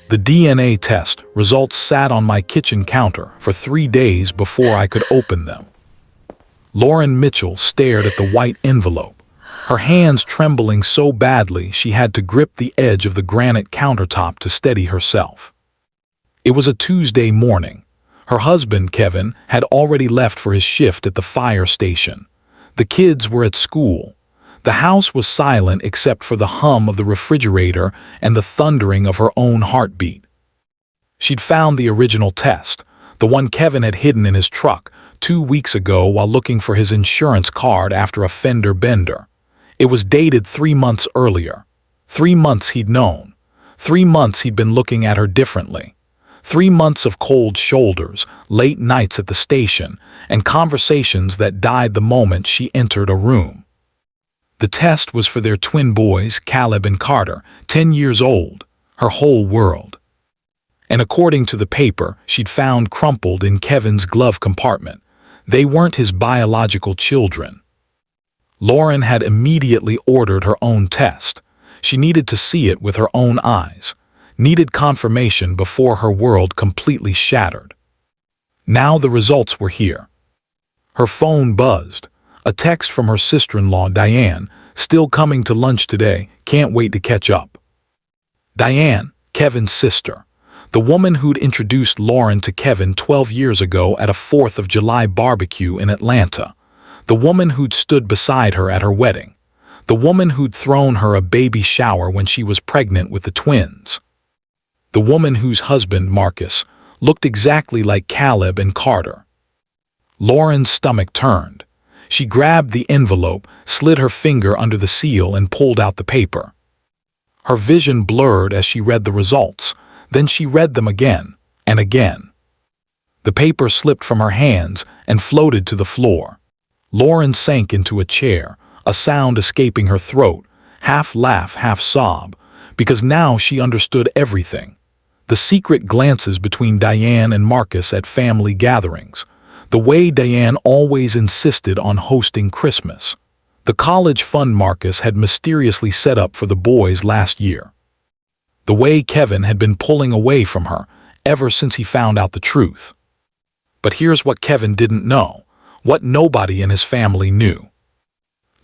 The DNA test results sat on my kitchen counter for 3 days before I could open them. Lauren Mitchell stared at the white envelope, her hands trembling so badly she had to grip the edge of the granite countertop to steady herself. It was a Tuesday morning. Her husband, Kevin, had already left for his shift at the fire station. The kids were at school. The house was silent except for the hum of the refrigerator and the thundering of her own heartbeat. She'd found the original test, the one Kevin had hidden in his truck 2 weeks ago while looking for his insurance card after a fender bender. It was dated 3 months earlier. 3 months he'd known. 3 months he'd been looking at her differently. 3 months of cold shoulders, late nights at the station, and conversations that died the moment she entered a room. The test was for their twin boys, Caleb and Carter, 10 years old, her whole world. And according to the paper she'd found crumpled in Kevin's glove compartment, they weren't his biological children. Lauren had immediately ordered her own test. She needed to see it with her own eyes, needed confirmation before her world completely shattered. Now the results were here. Her phone buzzed. A text from her sister-in-law, Diane, "Still coming to lunch today, can't wait to catch up." Diane, Kevin's sister, the woman who'd introduced Lauren to Kevin 12 years ago at a 4th of July barbecue in Atlanta, the woman who'd stood beside her at her wedding, the woman who'd thrown her a baby shower when she was pregnant with the twins, the woman whose husband, Marcus, looked exactly like Caleb and Carter. Lauren's stomach turned. She grabbed the envelope, slid her finger under the seal and pulled out the paper. Her vision blurred as she read the results. Then she read them again and again. The paper slipped from her hands and floated to the floor. Lauren sank into a chair, a sound escaping her throat, half laugh, half sob, because now she understood everything. The secret glances between Diane and Marcus at family gatherings, the way Diane always insisted on hosting Christmas, the college fund Marcus had mysteriously set up for the boys last year, the way Kevin had been pulling away from her ever since he found out the truth. But here's what Kevin didn't know, what nobody in his family knew.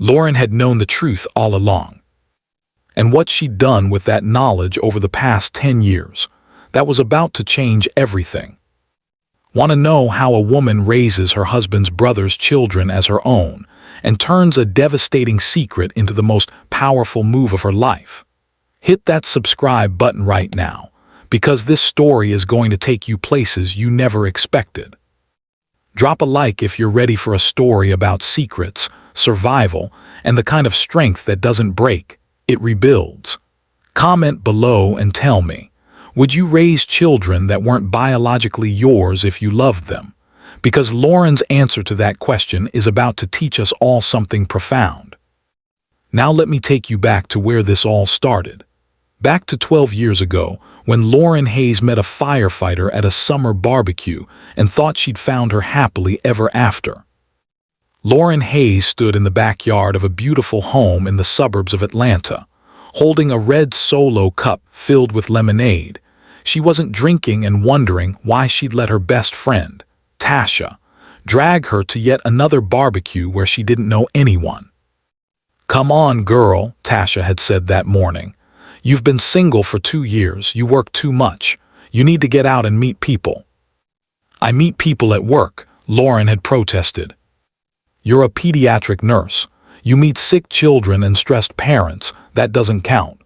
Lauren had known the truth all along. And what she'd done with that knowledge over the past 10 years, that was about to change everything. Want to know how a woman raises her husband's brother's children as her own and turns a devastating secret into the most powerful move of her life? Hit that subscribe button right now, because this story is going to take you places you never expected. Drop a like if you're ready for a story about secrets, survival, and the kind of strength that doesn't break, it rebuilds. Comment below and tell me, would you raise children that weren't biologically yours if you loved them? Because Lauren's answer to that question is about to teach us all something profound. Now let me take you back to where this all started. Back to 12 years ago, when Lauren Hayes met a firefighter at a summer barbecue and thought she'd found her happily ever after. Lauren Hayes stood in the backyard of a beautiful home in the suburbs of Atlanta, holding a red Solo cup filled with lemonade. She wasn't drinking and wondering why she'd let her best friend, Tasha, drag her to yet another barbecue where she didn't know anyone. "Come on, girl," Tasha had said that morning. "You've been single for 2 years, you work too much. You need to get out and meet people." "I meet people at work," Lauren had protested. "You're a pediatric nurse. You meet sick children and stressed parents. That doesn't count."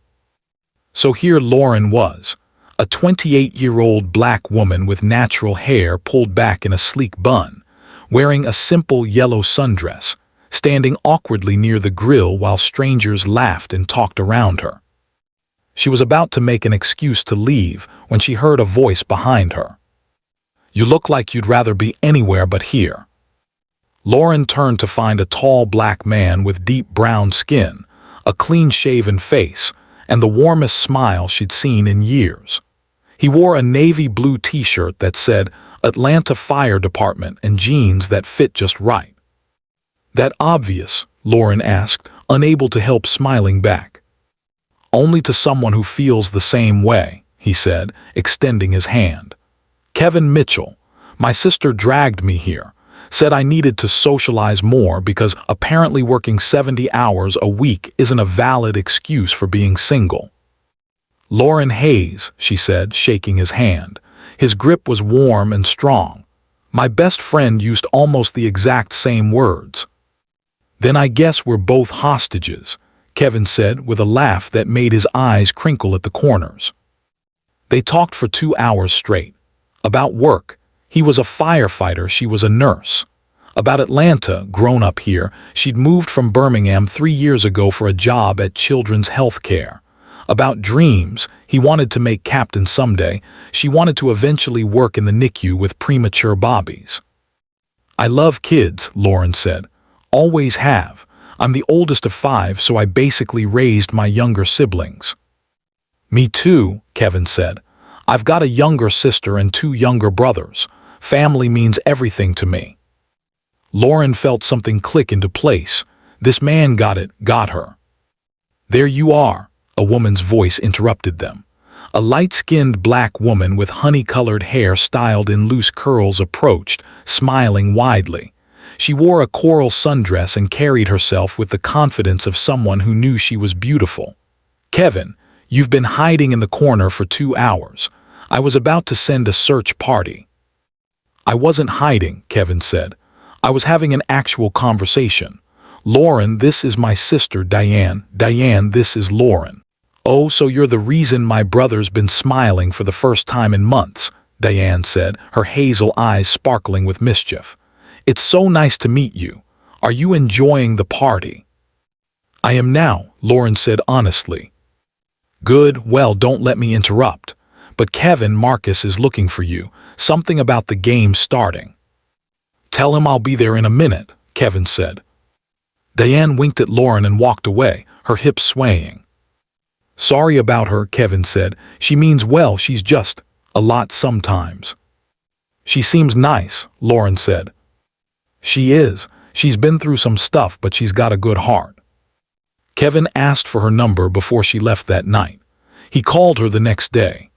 So here Lauren was, a 28-year-old black woman with natural hair pulled back in a sleek bun, wearing a simple yellow sundress, standing awkwardly near the grill while strangers laughed and talked around her. She was about to make an excuse to leave when she heard a voice behind her. "You look like you'd rather be anywhere but here." Lauren turned to find a tall black man with deep brown skin, a clean-shaven face, and the warmest smile she'd seen in years. He wore a navy blue t-shirt that said Atlanta Fire Department and jeans that fit just right. "That obvious?" Lauren asked, unable to help smiling back. "Only to someone who feels the same way," he said, extending his hand. Kevin Mitchell. My sister dragged me here, said I needed to socialize more because apparently working 70 hours a week isn't a valid excuse for being single. Lauren Hayes, she said, shaking his hand. His grip was warm and strong. My best friend used almost the exact same words. Then I guess we're both hostages, Kevin said with a laugh that made his eyes crinkle at the corners. They talked for 2 hours straight. About work. He was a firefighter, she was a nurse. About Atlanta, grown up here, she'd moved from Birmingham 3 years ago for a job at Children's Health Care. About dreams, he wanted to make captain someday. She wanted to eventually work in the NICU with premature Bobbies. I love kids, Lauren said. Always have. I'm the oldest of 5, so I basically raised my younger siblings. Me too, Kevin said. I've got a younger sister and 2 younger brothers. Family means everything to me. Lauren felt something click into place. This man got it, got her. There you are, a woman's voice interrupted them. A light-skinned black woman with honey-colored hair styled in loose curls approached, smiling widely. She wore a coral sundress and carried herself with the confidence of someone who knew she was beautiful. Kevin, you've been hiding in the corner for 2 hours. I was about to send a search party. I wasn't hiding, Kevin said. I was having an actual conversation. Lauren, this is my sister, Diane. Diane, this is Lauren. Oh, so you're the reason my brother's been smiling for the first time in months, Diane said, her hazel eyes sparkling with mischief. It's so nice to meet you. Are you enjoying the party? I am now, Lauren said honestly. Good, well, don't let me interrupt. But Kevin, Marcus is looking for you. Something about the game starting. Tell him I'll be there in a minute, Kevin said. Diane winked at Lauren and walked away, her hips swaying. Sorry about her, Kevin said. She means well, she's just a lot sometimes. She seems nice, Lauren said. She is. She's been through some stuff, but she's got a good heart. Kevin asked for her number before she left that night. He called her the next day.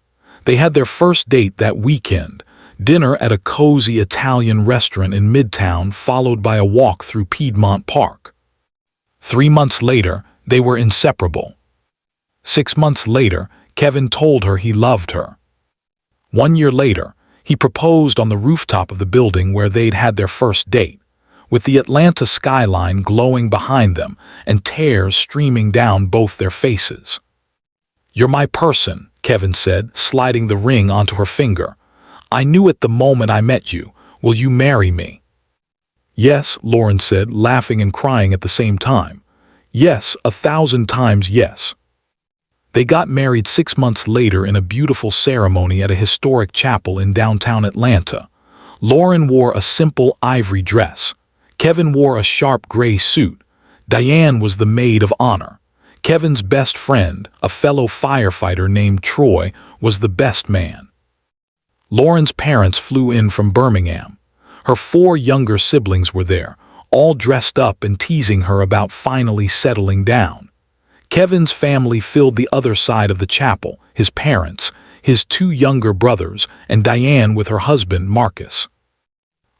They had their first date that weekend, dinner at a cozy Italian restaurant in Midtown, followed by a walk through Piedmont Park. 3 months later, they were inseparable. 6 months later, Kevin told her he loved her. 1 year later, he proposed on the rooftop of the building where they'd had their first date, with the Atlanta skyline glowing behind them and tears streaming down both their faces. You're my person, Kevin said, sliding the ring onto her finger. I knew it the moment I met you. Will you marry me? Yes, Lauren said, laughing and crying at the same time. Yes, 1,000 times yes. They got married 6 months later in a beautiful ceremony at a historic chapel in downtown Atlanta. Lauren wore a simple ivory dress. Kevin wore a sharp gray suit. Diane was the maid of honor. Kevin's best friend, a fellow firefighter named Troy, was the best man. Lauren's parents flew in from Birmingham. Her 4 younger siblings were there, all dressed up and teasing her about finally settling down. Kevin's family filled the other side of the chapel, his parents, his 2 younger brothers, and Diane with her husband, Marcus.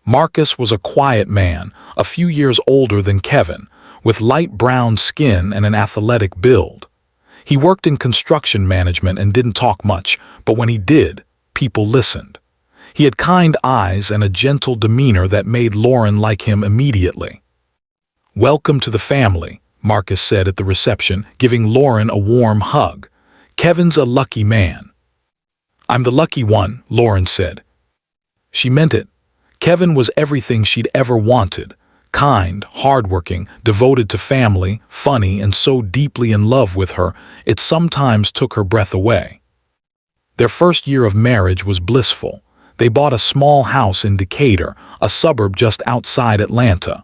Marcus was a quiet man, a few years older than Kevin, with light brown skin and an athletic build. He worked in construction management and didn't talk much, but when he did, people listened. He had kind eyes and a gentle demeanor that made Lauren like him immediately. Welcome to the family, Marcus said at the reception, giving Lauren a warm hug. Kevin's a lucky man. I'm the lucky one, Lauren said. She meant it. Kevin was everything she'd ever wanted. Kind, hardworking, devoted to family, funny, and so deeply in love with her, it sometimes took her breath away. Their first year of marriage was blissful. They bought a small house in Decatur, a suburb just outside Atlanta.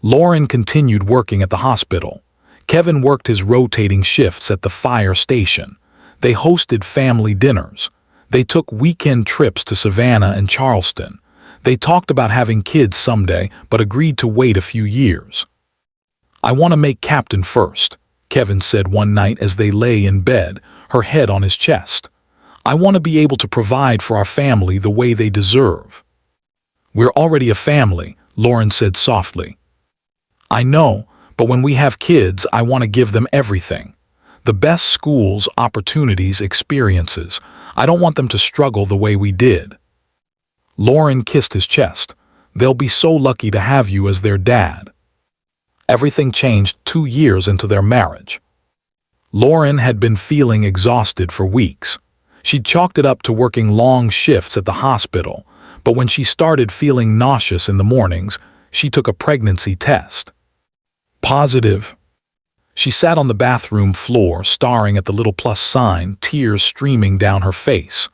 Lauren continued working at the hospital. Kevin worked his rotating shifts at the fire station. They hosted family dinners. They took weekend trips to Savannah and Charleston. They talked about having kids someday, but agreed to wait a few years. I want to make captain first, Kevin said one night as they lay in bed, her head on his chest. I want to be able to provide for our family the way they deserve." "We're already a family," Lauren said softly. "I know, but when we have kids, I want to give them everything. The best schools, opportunities, experiences. I don't want them to struggle the way we did." Lauren kissed his chest. "They'll be so lucky to have you as their dad." Everything changed 2 years into their marriage. Lauren had been feeling exhausted for weeks. She'd chalked it up to working long shifts at the hospital, but when she started feeling nauseous in the mornings, she took a pregnancy test. Positive. She sat on the bathroom floor, staring at the little plus sign, tears streaming down her face.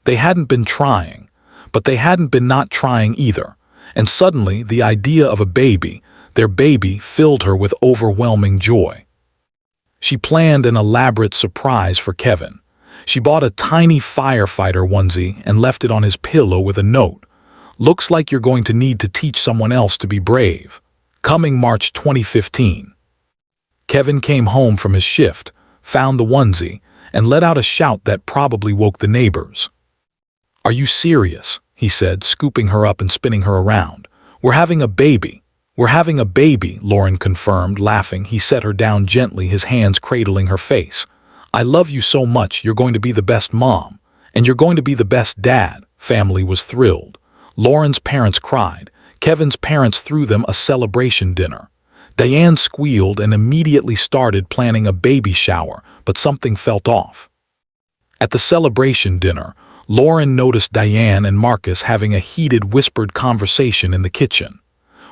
They hadn't been trying, but they hadn't been not trying either, and suddenly the idea of a baby, their baby, filled her with overwhelming joy. She planned an elaborate surprise for Kevin. She bought a tiny firefighter onesie and left it on his pillow with a note. "Looks like you're going to need to teach someone else to be brave. Coming March 2015. Kevin came home from his shift, found the onesie, and let out a shout that probably woke the neighbors. "Are you serious?" he said, scooping her up and spinning her around. "We're having a baby." "We're having a baby," Lauren confirmed, laughing. He set her down gently, his hands cradling her face. "I love you so much. You're going to be the best mom. And you're going to be the best dad." Family was thrilled. Lauren's parents cried. Kevin's parents threw them a celebration dinner. Diane squealed and immediately started planning a baby shower, but something felt off. At the celebration dinner, Lauren noticed Diane and Marcus having a heated, whispered conversation in the kitchen.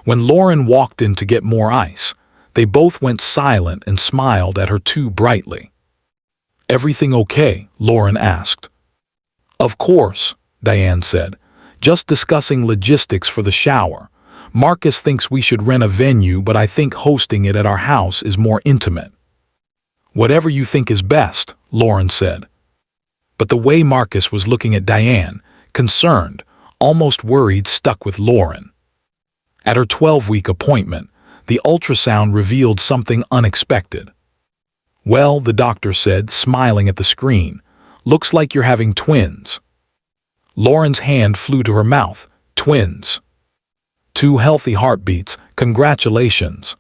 When Lauren walked in to get more ice, they both went silent and smiled at her too brightly. "Everything okay?" Lauren asked. "Of course," Diane said. "Just discussing logistics for the shower. Marcus thinks we should rent a venue, but I think hosting it at our house is more intimate." "Whatever you think is best," Lauren said. But the way Marcus was looking at Diane, concerned, almost worried, stuck with Lauren. At her 12-week appointment, the ultrasound revealed something unexpected. "Well," the doctor said, smiling at the screen, "looks like you're having twins." Lauren's hand flew to her mouth. "Twins. 2 healthy heartbeats. Congratulations."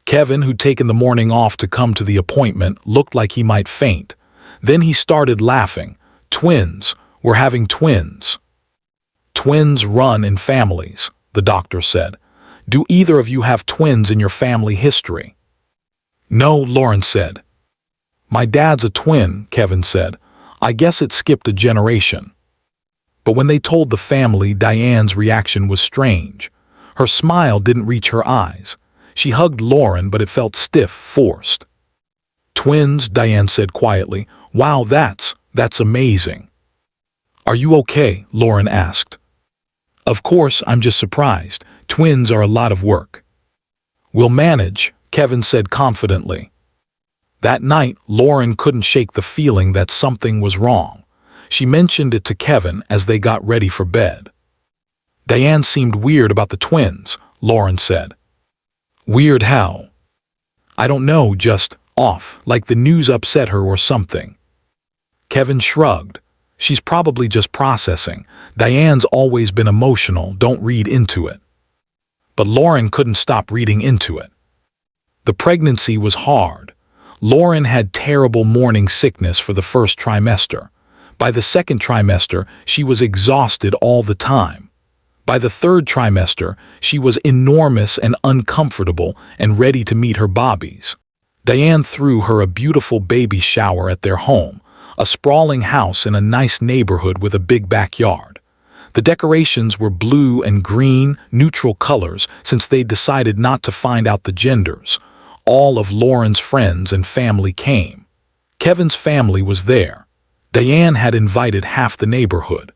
Kevin, who'd taken the morning off to come to the appointment, looked like he might faint. Then he started laughing. "Twins. We're having twins." "Twins run in families," the doctor said. "Do either of you have twins in your family history?" "No," Lauren said. "My dad's a twin," Kevin said. "I guess it skipped a generation." But when they told the family, Diane's reaction was strange. Her smile didn't reach her eyes. She hugged Lauren, but it felt stiff, forced. "Twins," Diane said quietly. "Wow, that's amazing." "Are you okay?" Lauren asked. "Of course, I'm just surprised. Twins are a lot of work." "We'll manage," Kevin said confidently. That night, Lauren couldn't shake the feeling that something was wrong. She mentioned it to Kevin as they got ready for bed. "Diane seemed weird about the twins," Lauren said. "Weird how?" "I don't know, just off, like the news upset her or something." Kevin shrugged. "She's probably just processing. Diane's always been emotional, don't read into it." But Lauren couldn't stop reading into it. The pregnancy was hard. Lauren had terrible morning sickness for the first trimester. By the second trimester, she was exhausted all the time. By the third trimester, she was enormous and uncomfortable and ready to meet her bobbies. Diane threw her a beautiful baby shower at their home, a sprawling house in a nice neighborhood with a big backyard. The decorations were blue and green, neutral colors, since they decided not to find out the genders. All of Lauren's friends and family came. Kevin's family was there. Diane had invited half the neighborhood.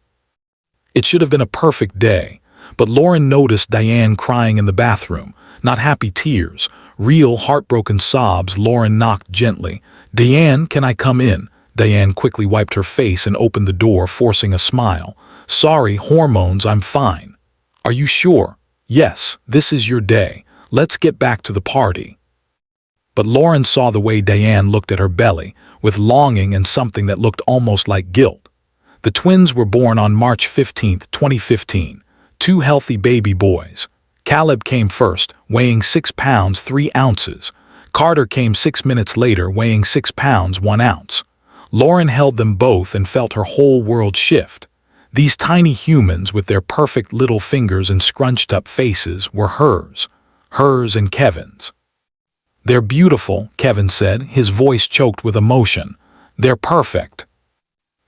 It should have been a perfect day, but Lauren noticed Diane crying in the bathroom, not happy tears, real heartbroken sobs. Lauren knocked gently. "Diane, can I come in?" Diane quickly wiped her face and opened the door, forcing a smile. "Sorry, hormones, I'm fine." "Are you sure?" "Yes, this is your day. Let's get back to the party." But Lauren saw the way Diane looked at her belly, with longing and something that looked almost like guilt. The twins were born on March 15, 2015, two healthy baby boys. Caleb came first, weighing 6 pounds 3 ounces. Carter came 6 minutes later, weighing 6 pounds 1 ounce. Lauren held them both and felt her whole world shift. These tiny humans with their perfect little fingers and scrunched-up faces were hers and Kevin's. "They're beautiful," Kevin said, his voice choked with emotion. "They're perfect."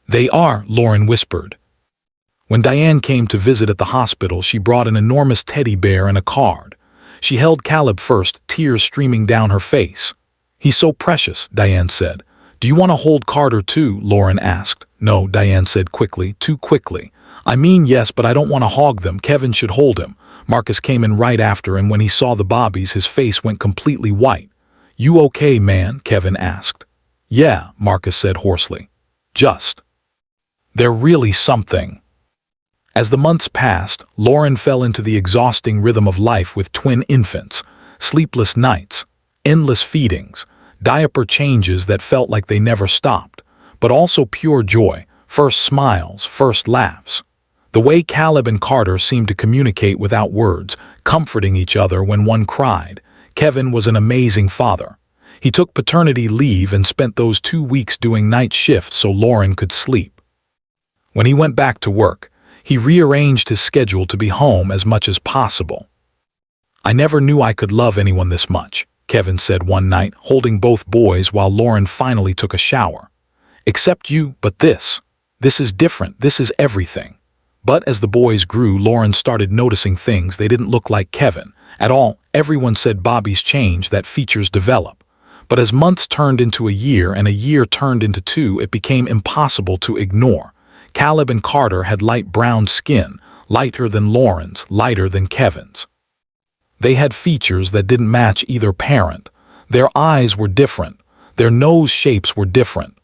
"They are," Lauren whispered. When Diane came to visit at the hospital, she brought an enormous teddy bear and a card. She held Caleb first, tears streaming down her face. "He's so precious," Diane said. "Do you want to hold Carter too?" Lauren asked. "No," Diane said quickly, too quickly. "I mean, yes, but I don't want to hog them. Kevin should hold him." Marcus came in right after, and when he saw the bobbies, his face went completely white. "You okay, man?" Kevin asked. "Yeah," Marcus said hoarsely. "Just. They're really something." As the months passed, Lauren fell into the exhausting rhythm of life with twin infants, sleepless nights, endless feedings, diaper changes that felt like they never stopped, but also pure joy, first smiles, first laughs. The way Caleb and Carter seemed to communicate without words, comforting each other when one cried. Kevin was an amazing father. He took paternity leave and spent those 2 weeks doing night shifts so Lauren could sleep. When he went back to work, he rearranged his schedule to be home as much as possible. "I never knew I could love anyone this much," Kevin said one night, holding both boys while Lauren finally took a shower. "Except you, but this is different, this is everything." But as the boys grew, Lauren started noticing things. They didn't look like Kevin at all. Everyone said bobbies change, that features develop. But as months turned into a year and a year turned into 2, it became impossible to ignore. Caleb and Carter had light brown skin, lighter than Lauren's, lighter than Kevin's. They had features that didn't match either parent. Their eyes were different. Their nose shapes were different.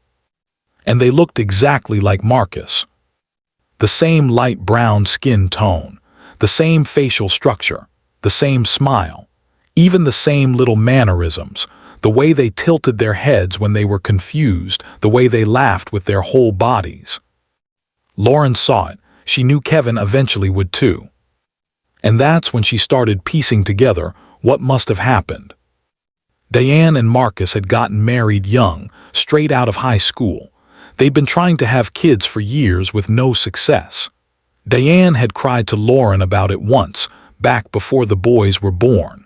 And they looked exactly like Marcus. The same light brown skin tone, the same facial structure, the same smile, even the same little mannerisms, the way they tilted their heads when they were confused, the way they laughed with their whole bodies. Lauren saw it. She knew Kevin eventually would too. And that's when she started piecing together what must have happened. Diane and Marcus had gotten married young, straight out of high school. They'd been trying to have kids for years with no success. Diane had cried to Lauren about it once, back before the boys were born.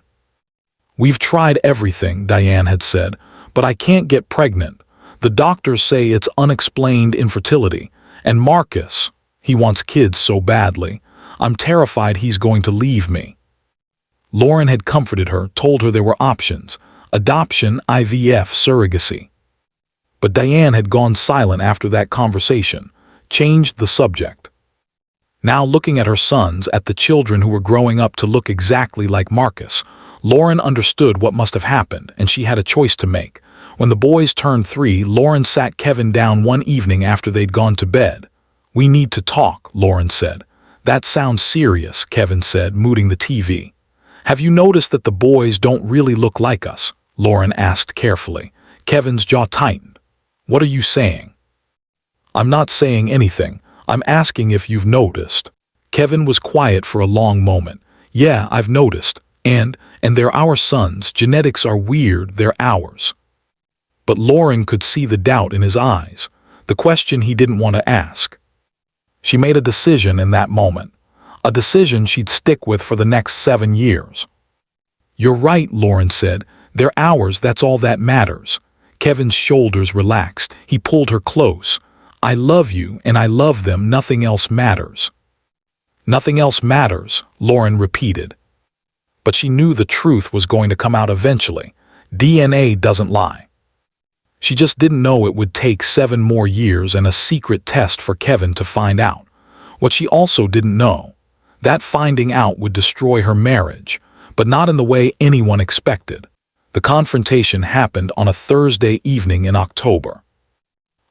"We've tried everything," Diane had said, "but I can't get pregnant. The doctors say it's unexplained infertility. And Marcus, he wants kids so badly. I'm terrified he's going to leave me." Lauren had comforted her, told her there were options: adoption, IVF, surrogacy. But Diane had gone silent after that conversation, changed the subject. Now looking at her sons, at the children who were growing up to look exactly like Marcus, Lauren understood what must have happened, and she had a choice to make. When the boys turned 3, Lauren sat Kevin down one evening after they'd gone to bed. "We need to talk," Lauren said. "That sounds serious," Kevin said, mooting the TV. "Have you noticed that the boys don't really look like us?" Lauren asked carefully. Kevin's jaw tightened. "What are you saying?" "I'm not saying anything. I'm asking if you've noticed." Kevin was quiet for a long moment. "Yeah, I've noticed. And they're our sons. Genetics are weird, they're ours." But Lauren could see the doubt in his eyes, the question he didn't want to ask. She made a decision in that moment, a decision she'd stick with for the next 7 years. "You're right," Lauren said. "They're ours, that's all that matters." Kevin's shoulders relaxed. He pulled her close. "I love you and I love them, nothing else matters." "Nothing else matters," Lauren repeated. But she knew the truth was going to come out eventually. DNA doesn't lie. She just didn't know it would take 7 more years and a secret test for Kevin to find out. What she also didn't know, that finding out would destroy her marriage, but not in the way anyone expected. The confrontation happened on a Thursday evening in October.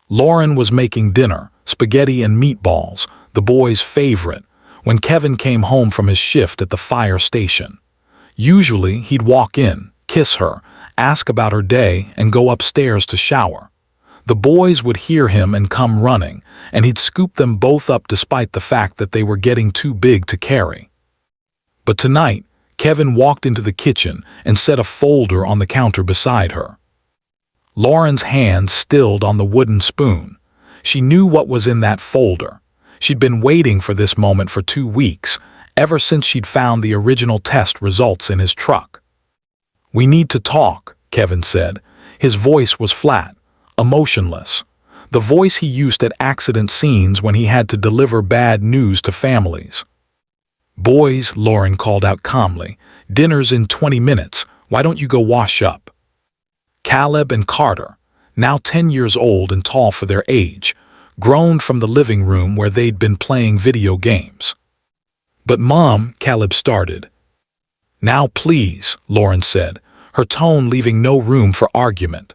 Lauren was making dinner, spaghetti and meatballs, the boys' favorite, when Kevin came home from his shift at the fire station. Usually he'd walk in, kiss her, ask about her day, and go upstairs to shower. The boys would hear him and come running, and he'd scoop them both up despite the fact that they were getting too big to carry. But tonight, Kevin walked into the kitchen and set a folder on the counter beside her. Lauren's hand stilled on the wooden spoon. She knew what was in that folder. She'd been waiting for this moment for 2 weeks, ever since she'd found the original test results in his truck. "We need to talk," Kevin said. His voice was flat, emotionless. The voice he used at accident scenes when he had to deliver bad news to families. "Boys," Lauren called out calmly, "dinner's in 20 minutes. Why don't you go wash up?" Caleb and Carter, now 10 years old and tall for their age, groaned from the living room where they'd been playing video games. "But Mom," Caleb started. "Now please," Lauren said, her tone leaving no room for argument.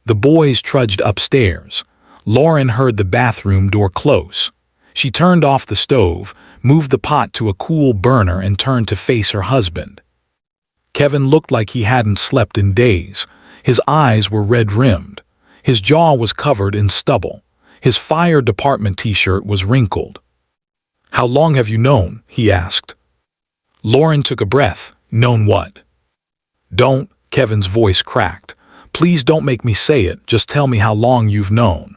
The boys trudged upstairs. Lauren heard the bathroom door close. She turned off the stove, moved the pot to a cool burner and turned to face her husband. Kevin looked like he hadn't slept in days. His eyes were red-rimmed. His jaw was covered in stubble. His fire department t-shirt was wrinkled. "How long have you known?" he asked. Lauren took a breath. "Known what?" "Don't," Kevin's voice cracked. "Please don't make me say it, just tell me how long you've known."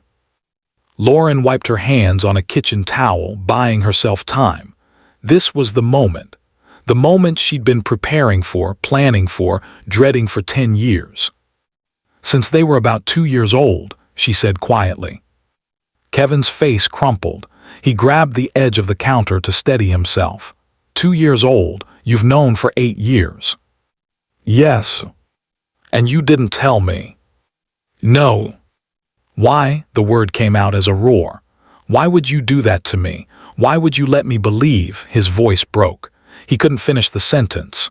Lauren wiped her hands on a kitchen towel, buying herself time. This was the moment. The moment she'd been preparing for, planning for, dreading for 10 years. "Since they were about 2 years old," she said quietly. Kevin's face crumpled. He grabbed the edge of the counter to steady himself. 2 years old, you've known for 8 years. "Yes." "And you didn't tell me." "No." "Why?" The word came out as a roar. "Why would you do that to me? Why would you let me believe?" His voice broke. He couldn't finish the sentence.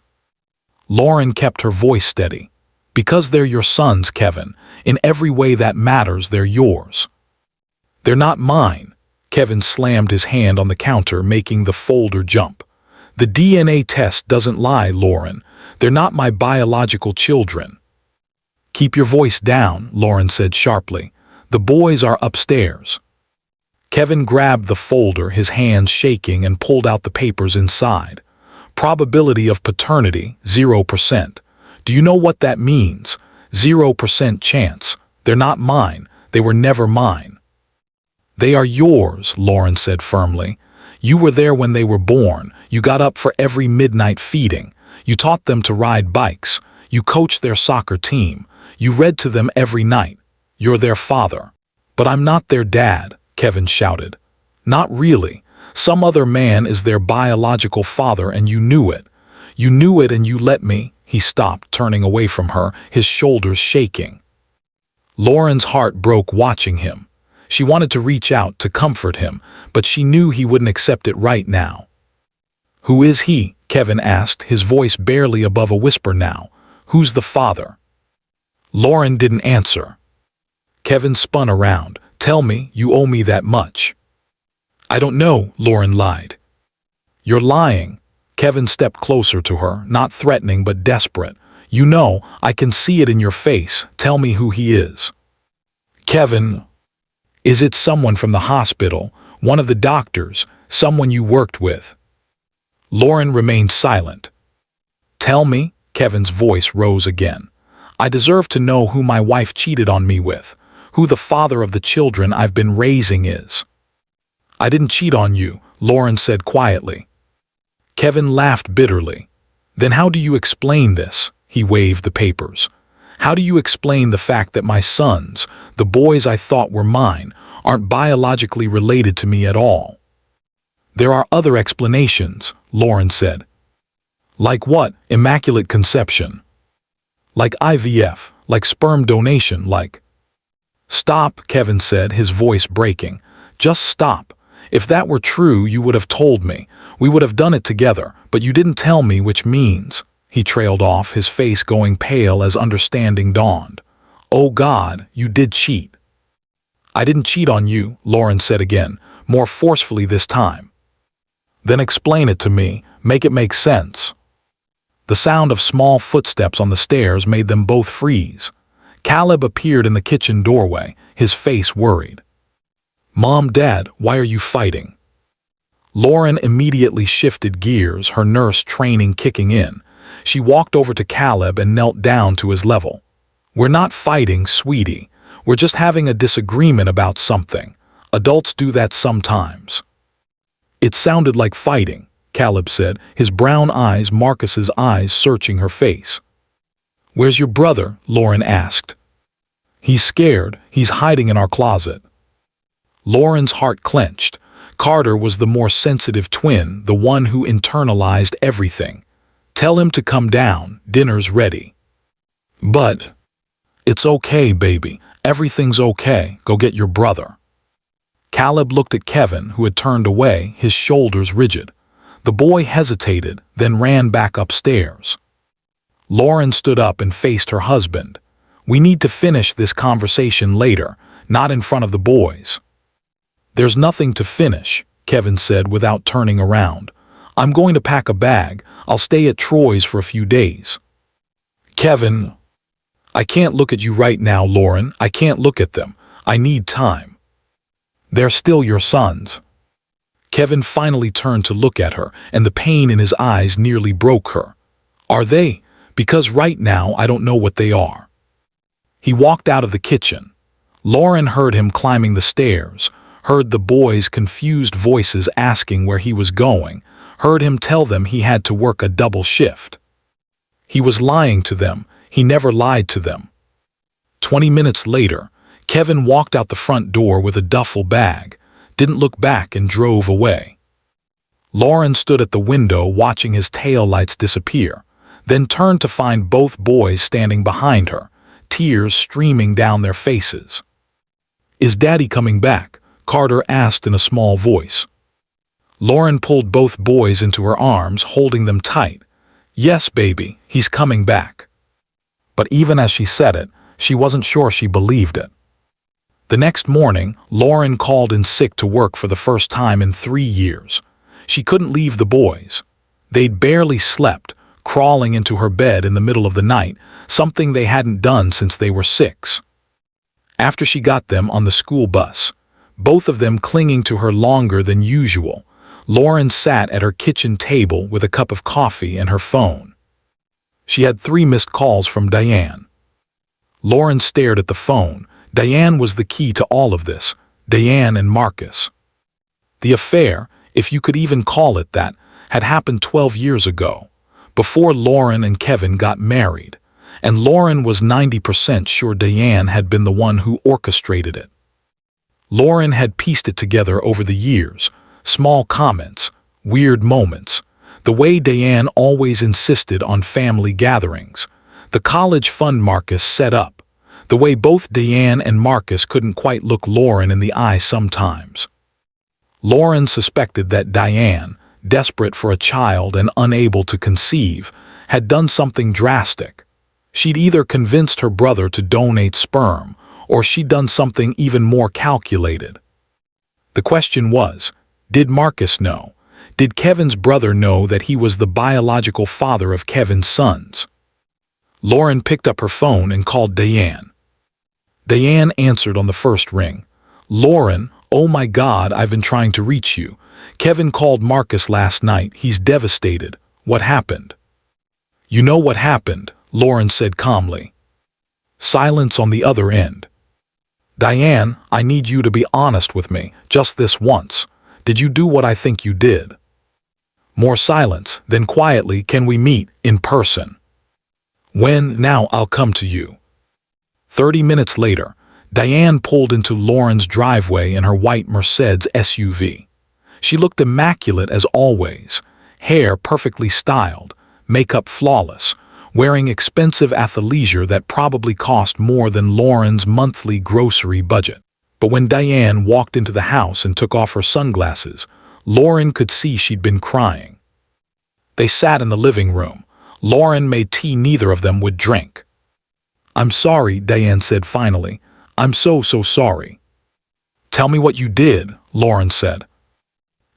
Lauren kept her voice steady. "Because they're your sons, Kevin. In every way that matters, they're yours." "They're not mine." Kevin slammed his hand on the counter, making the folder jump. "The DNA test doesn't lie, Lauren. They're not my biological children." "Keep your voice down," Lauren said sharply. "The boys are upstairs." Kevin grabbed the folder, his hands shaking, and pulled out the papers inside. Probability of paternity, 0%. Do you know what that means? 0% chance. They're not mine. They were never mine. "They are yours," Lauren said firmly. "You were there when they were born. You got up for every midnight feeding. You taught them to ride bikes. You coached their soccer team. You read to them every night. You're their father." "But I'm not their dad," Kevin shouted. "Not really. Some other man is their biological father and you knew it. You knew it and you let me." He stopped, turning away from her, his shoulders shaking. Lauren's heart broke watching him. She wanted to reach out to comfort him, but she knew he wouldn't accept it right now. "Who is he?" Kevin asked, his voice barely above a whisper now. "Who's the father?" Lauren didn't answer. Kevin spun around. "Tell me, you owe me that much." "I don't know," Lauren lied. "You're lying." Kevin stepped closer to her, not threatening but desperate. "You know, I can see it in your face. Tell me who he is." "Kevin." "Is it someone from the hospital, one of the doctors, someone you worked with?" Lauren remained silent. "Tell me," Kevin's voice rose again. "I deserve to know who my wife cheated on me with, who the father of the children I've been raising is." "I didn't cheat on you," Lauren said quietly. Kevin laughed bitterly. "Then how do you explain this?" He waved the papers. "How do you explain the fact that my sons, the boys I thought were mine, aren't biologically related to me at all?" "There are other explanations," Lauren said. "Like what? Immaculate conception?" "Like IVF, like sperm donation, like—" "Stop," Kevin said, his voice breaking. "Just stop. If that were true, you would have told me. We would have done it together, but you didn't tell me, which means—" He trailed off, his face going pale as understanding dawned. "Oh God, you did cheat." "I didn't cheat on you," Lauren said again, more forcefully this time. "Then explain it to me. Make it make sense." The sound of small footsteps on the stairs made them both freeze. Caleb appeared in the kitchen doorway, his face worried. "Mom, Dad, why are you fighting?" Lauren immediately shifted gears, her nurse training kicking in. She walked over to Caleb and knelt down to his level. "We're not fighting, sweetie. We're just having a disagreement about something. Adults do that sometimes." "It sounded like fighting," Caleb said, his brown eyes Marcus's eyes searching her face. "Where's your brother?" Lauren asked. "He's scared. He's hiding in our closet." Lauren's heart clenched. Carter was the more sensitive twin, the one who internalized everything. "Tell him to come down. Dinner's ready." "But..." "It's okay, baby. Everything's okay. Go get your brother." Caleb looked at Kevin, who had turned away, his shoulders rigid. The boy hesitated, then ran back upstairs. Lauren stood up and faced her husband. "We need to finish this conversation later, not in front of the boys." "There's nothing to finish," Kevin said without turning around. "I'm going to pack a bag. I'll stay at Troy's for a few days." "Kevin..." "I can't look at you right now, Lauren. I can't look at them. I need time." "They're still your sons." Kevin finally turned to look at her, and the pain in his eyes nearly broke her. "Are they? Because right now I don't know what they are." He walked out of the kitchen. Lauren heard him climbing the stairs, heard the boys' confused voices asking where he was going, heard him tell them he had to work a double shift. He was lying to them. He never lied to them. 20 minutes later, Kevin walked out the front door with a duffel bag, didn't look back and drove away. Lauren stood at the window watching his taillights disappear, then turned to find both boys standing behind her, tears streaming down their faces. "Is Daddy coming back?" Carter asked in a small voice. Lauren pulled both boys into her arms, holding them tight. "Yes, baby, he's coming back." But even as she said it, she wasn't sure she believed it. The next morning, Lauren called in sick to work for the first time in 3 years. She couldn't leave the boys. They'd barely slept, crawling into her bed in the middle of the night, something they hadn't done since they were 6. After she got them on the school bus, both of them clinging to her longer than usual, Lauren sat at her kitchen table with a cup of coffee and her phone. She had 3 missed calls from Diane. Lauren stared at the phone. Diane was the key to all of this, Diane and Marcus. The affair, if you could even call it that, had happened 12 years ago, before Lauren and Kevin got married, and Lauren was 90% sure Diane had been the one who orchestrated it. Lauren had pieced it together over the years, small comments, weird moments, the way Diane always insisted on family gatherings, the college fund Marcus set up, the way both Diane and Marcus couldn't quite look Lauren in the eye sometimes. Lauren suspected that Diane, desperate for a child and unable to conceive, had done something drastic. She'd either convinced her brother to donate sperm, or she'd done something even more calculated. The question was, did Marcus know? Did Kevin's brother know that he was the biological father of Kevin's sons? Lauren picked up her phone and called Diane. Diane answered on the first ring. "Lauren, oh my God, I've been trying to reach you. Kevin called Marcus last night. He's devastated. What happened?" "You know what happened," Lauren said calmly. Silence on the other end. "Diane, I need you to be honest with me, just this once. Did you do what I think you did?" More silence, then quietly, "Can we meet in person?" "When? Now I'll come to you." 30 minutes later, Diane pulled into Lauren's driveway in her white Mercedes SUV. She looked immaculate as always, hair perfectly styled, makeup flawless, wearing expensive athleisure that probably cost more than Lauren's monthly grocery budget. But when Diane walked into the house and took off her sunglasses, Lauren could see she'd been crying. They sat in the living room. Lauren made tea neither of them would drink. "I'm sorry," Diane said finally. "I'm so sorry." "Tell me what you did," Lauren said.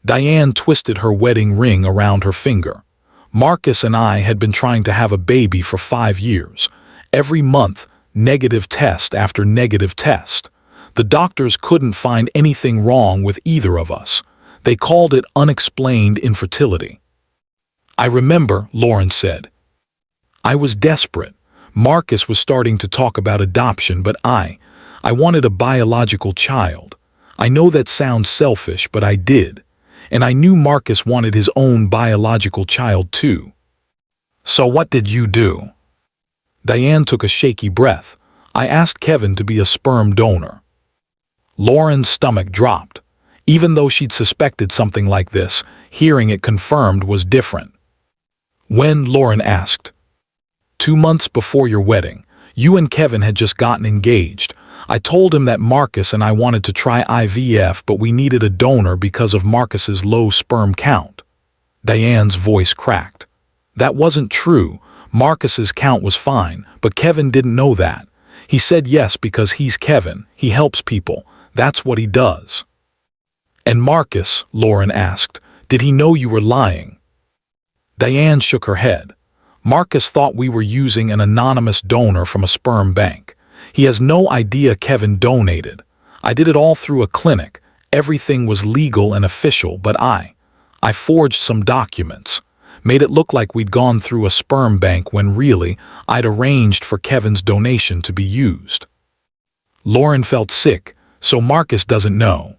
Diane twisted her wedding ring around her finger. "Marcus and I had been trying to have a baby for 5 years. Every month, negative test after negative test. The doctors couldn't find anything wrong with either of us. They called it unexplained infertility. I remember, Lauren said. I was desperate. Marcus was starting to talk about adoption, but I wanted a biological child. I know that sounds selfish, but I did. And I knew Marcus wanted his own biological child too. So what did you do? Diane took a shaky breath. I asked Kevin to be a sperm donor. Lauren's stomach dropped. Even though she'd suspected something like this, hearing it confirmed was different. When? Lauren asked. 2 months before your wedding. You and Kevin had just gotten engaged. I told him that Marcus and I wanted to try IVF, but we needed a donor because of Marcus's low sperm count. Diane's voice cracked. That wasn't true. Marcus's count was fine, but Kevin didn't know that. He said yes because he's Kevin. He helps people. That's what he does. And Marcus, Lauren asked, did he know you were lying? Diane shook her head. Marcus thought we were using an anonymous donor from a sperm bank. He has no idea Kevin donated. I did it all through a clinic. Everything was legal and official, but I forged some documents. Made it look like we'd gone through a sperm bank when really I'd arranged for Kevin's donation to be used. Lauren felt sick, so Marcus doesn't know.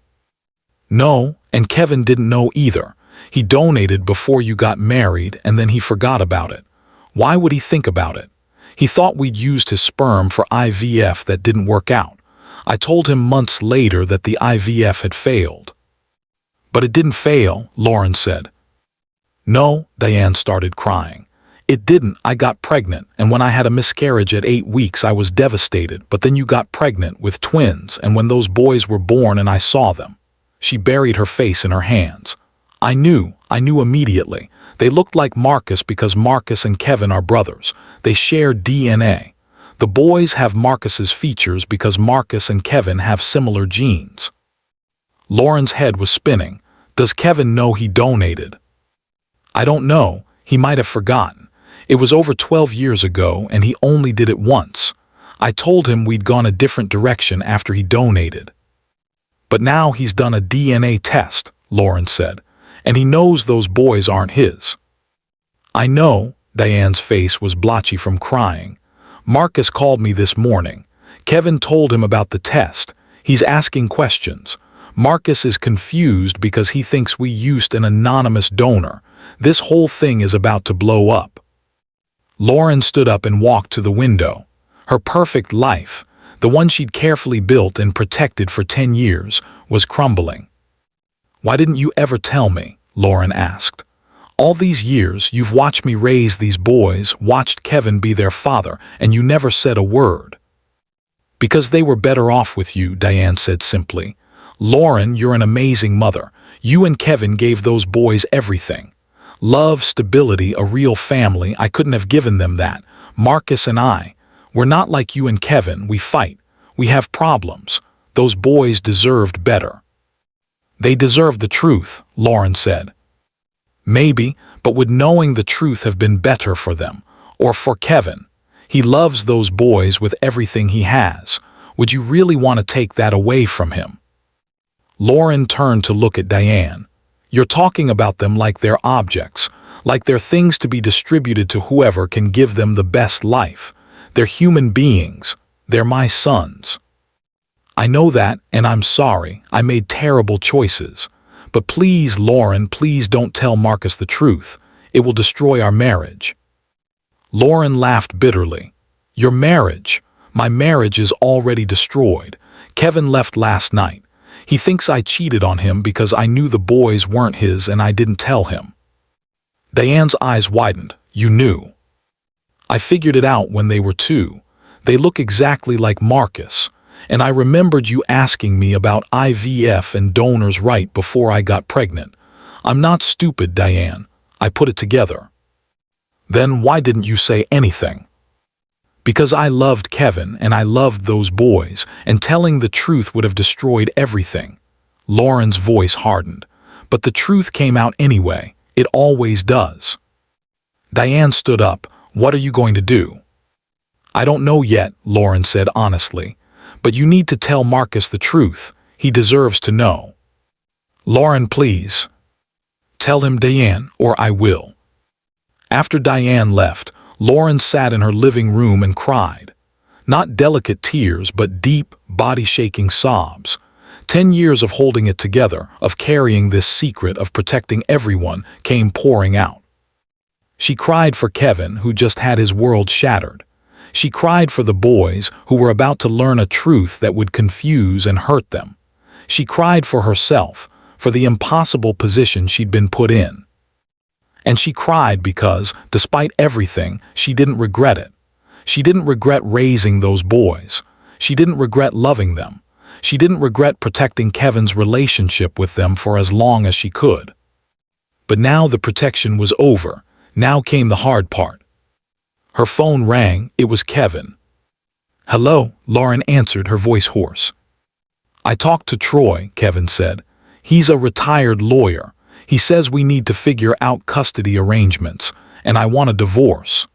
No, and Kevin didn't know either. He donated before you got married and then he forgot about it. Why would he think about it? He thought we'd used his sperm for IVF that didn't work out. I told him months later that the IVF had failed. But it didn't fail, Lauren said. No, Diane started crying. It didn't. I got pregnant, and when I had a miscarriage at 8 weeks, I was devastated. But then you got pregnant with twins, and when those boys were born and I saw them, she buried her face in her hands. I knew immediately. They looked like Marcus because Marcus and Kevin are brothers. They share DNA. The boys have Marcus's features because Marcus and Kevin have similar genes. Lauren's head was spinning. Does Kevin know he donated? I don't know. He might have forgotten. It was over 12 years ago and he only did it once. I told him we'd gone a different direction after he donated. But now he's done a DNA test, Lauren said, and he knows those boys aren't his. I know. Diane's face was blotchy from crying. Marcus called me this morning. Kevin told him about the test. He's asking questions. Marcus is confused because he thinks we used an anonymous donor. This whole thing is about to blow up. Lauren stood up and walked to the window. Her perfect life, the one she'd carefully built and protected for 10 years, was crumbling. Why didn't you ever tell me? Lauren asked. All these years you've watched me raise these boys, watched Kevin be their father, and you never said a word. Because they were better off with you, Diane said simply. Lauren, you're an amazing mother. You and Kevin gave those boys everything. Love, stability, a real family. I couldn't have given them that. Marcus and I, we're not like you and Kevin. We fight. We have problems. Those boys deserved better. They deserve the truth, Lauren said. Maybe, but would knowing the truth have been better for them? Or for Kevin? He loves those boys with everything he has. Would you really want to take that away from him? Lauren turned to look at Diane. You're talking about them like they're objects, like they're things to be distributed to whoever can give them the best life. They're human beings. They're my sons. I know that, and I'm sorry. I made terrible choices. But please, Lauren, please don't tell Marcus the truth. It will destroy our marriage. Lauren laughed bitterly. Your marriage? My marriage is already destroyed. Kevin left last night. He thinks I cheated on him because I knew the boys weren't his and I didn't tell him. Diane's eyes widened. You knew. I figured it out when they were 2. They look exactly like Marcus. And I remembered you asking me about IVF and donors right before I got pregnant. I'm not stupid, Diane. I put it together. Then why didn't you say anything? Because I loved Kevin and I loved those boys, and telling the truth would have destroyed everything. Lauren's voice hardened. But the truth came out anyway. It always does. Diane stood up. What are you going to do? I don't know yet, Lauren said honestly. But you need to tell Marcus the truth. He deserves to know. Lauren, please. Tell him, Diane, or I will. After Diane left, Lauren sat in her living room and cried. Not delicate tears, but deep, body-shaking sobs. 10 years of holding it together, of carrying this secret, of protecting everyone, came pouring out. She cried for Kevin, who just had his world shattered. She cried for the boys who were about to learn a truth that would confuse and hurt them. She cried for herself, for the impossible position she'd been put in. And she cried because, despite everything, she didn't regret it. She didn't regret raising those boys. She didn't regret loving them. She didn't regret protecting Kevin's relationship with them for as long as she could. But now the protection was over. Now came the hard part. Her phone rang. It was Kevin. Hello, Lauren answered, her voice hoarse. I talked to Troy, Kevin said. He's a retired lawyer. He says we need to figure out custody arrangements, and I want a divorce.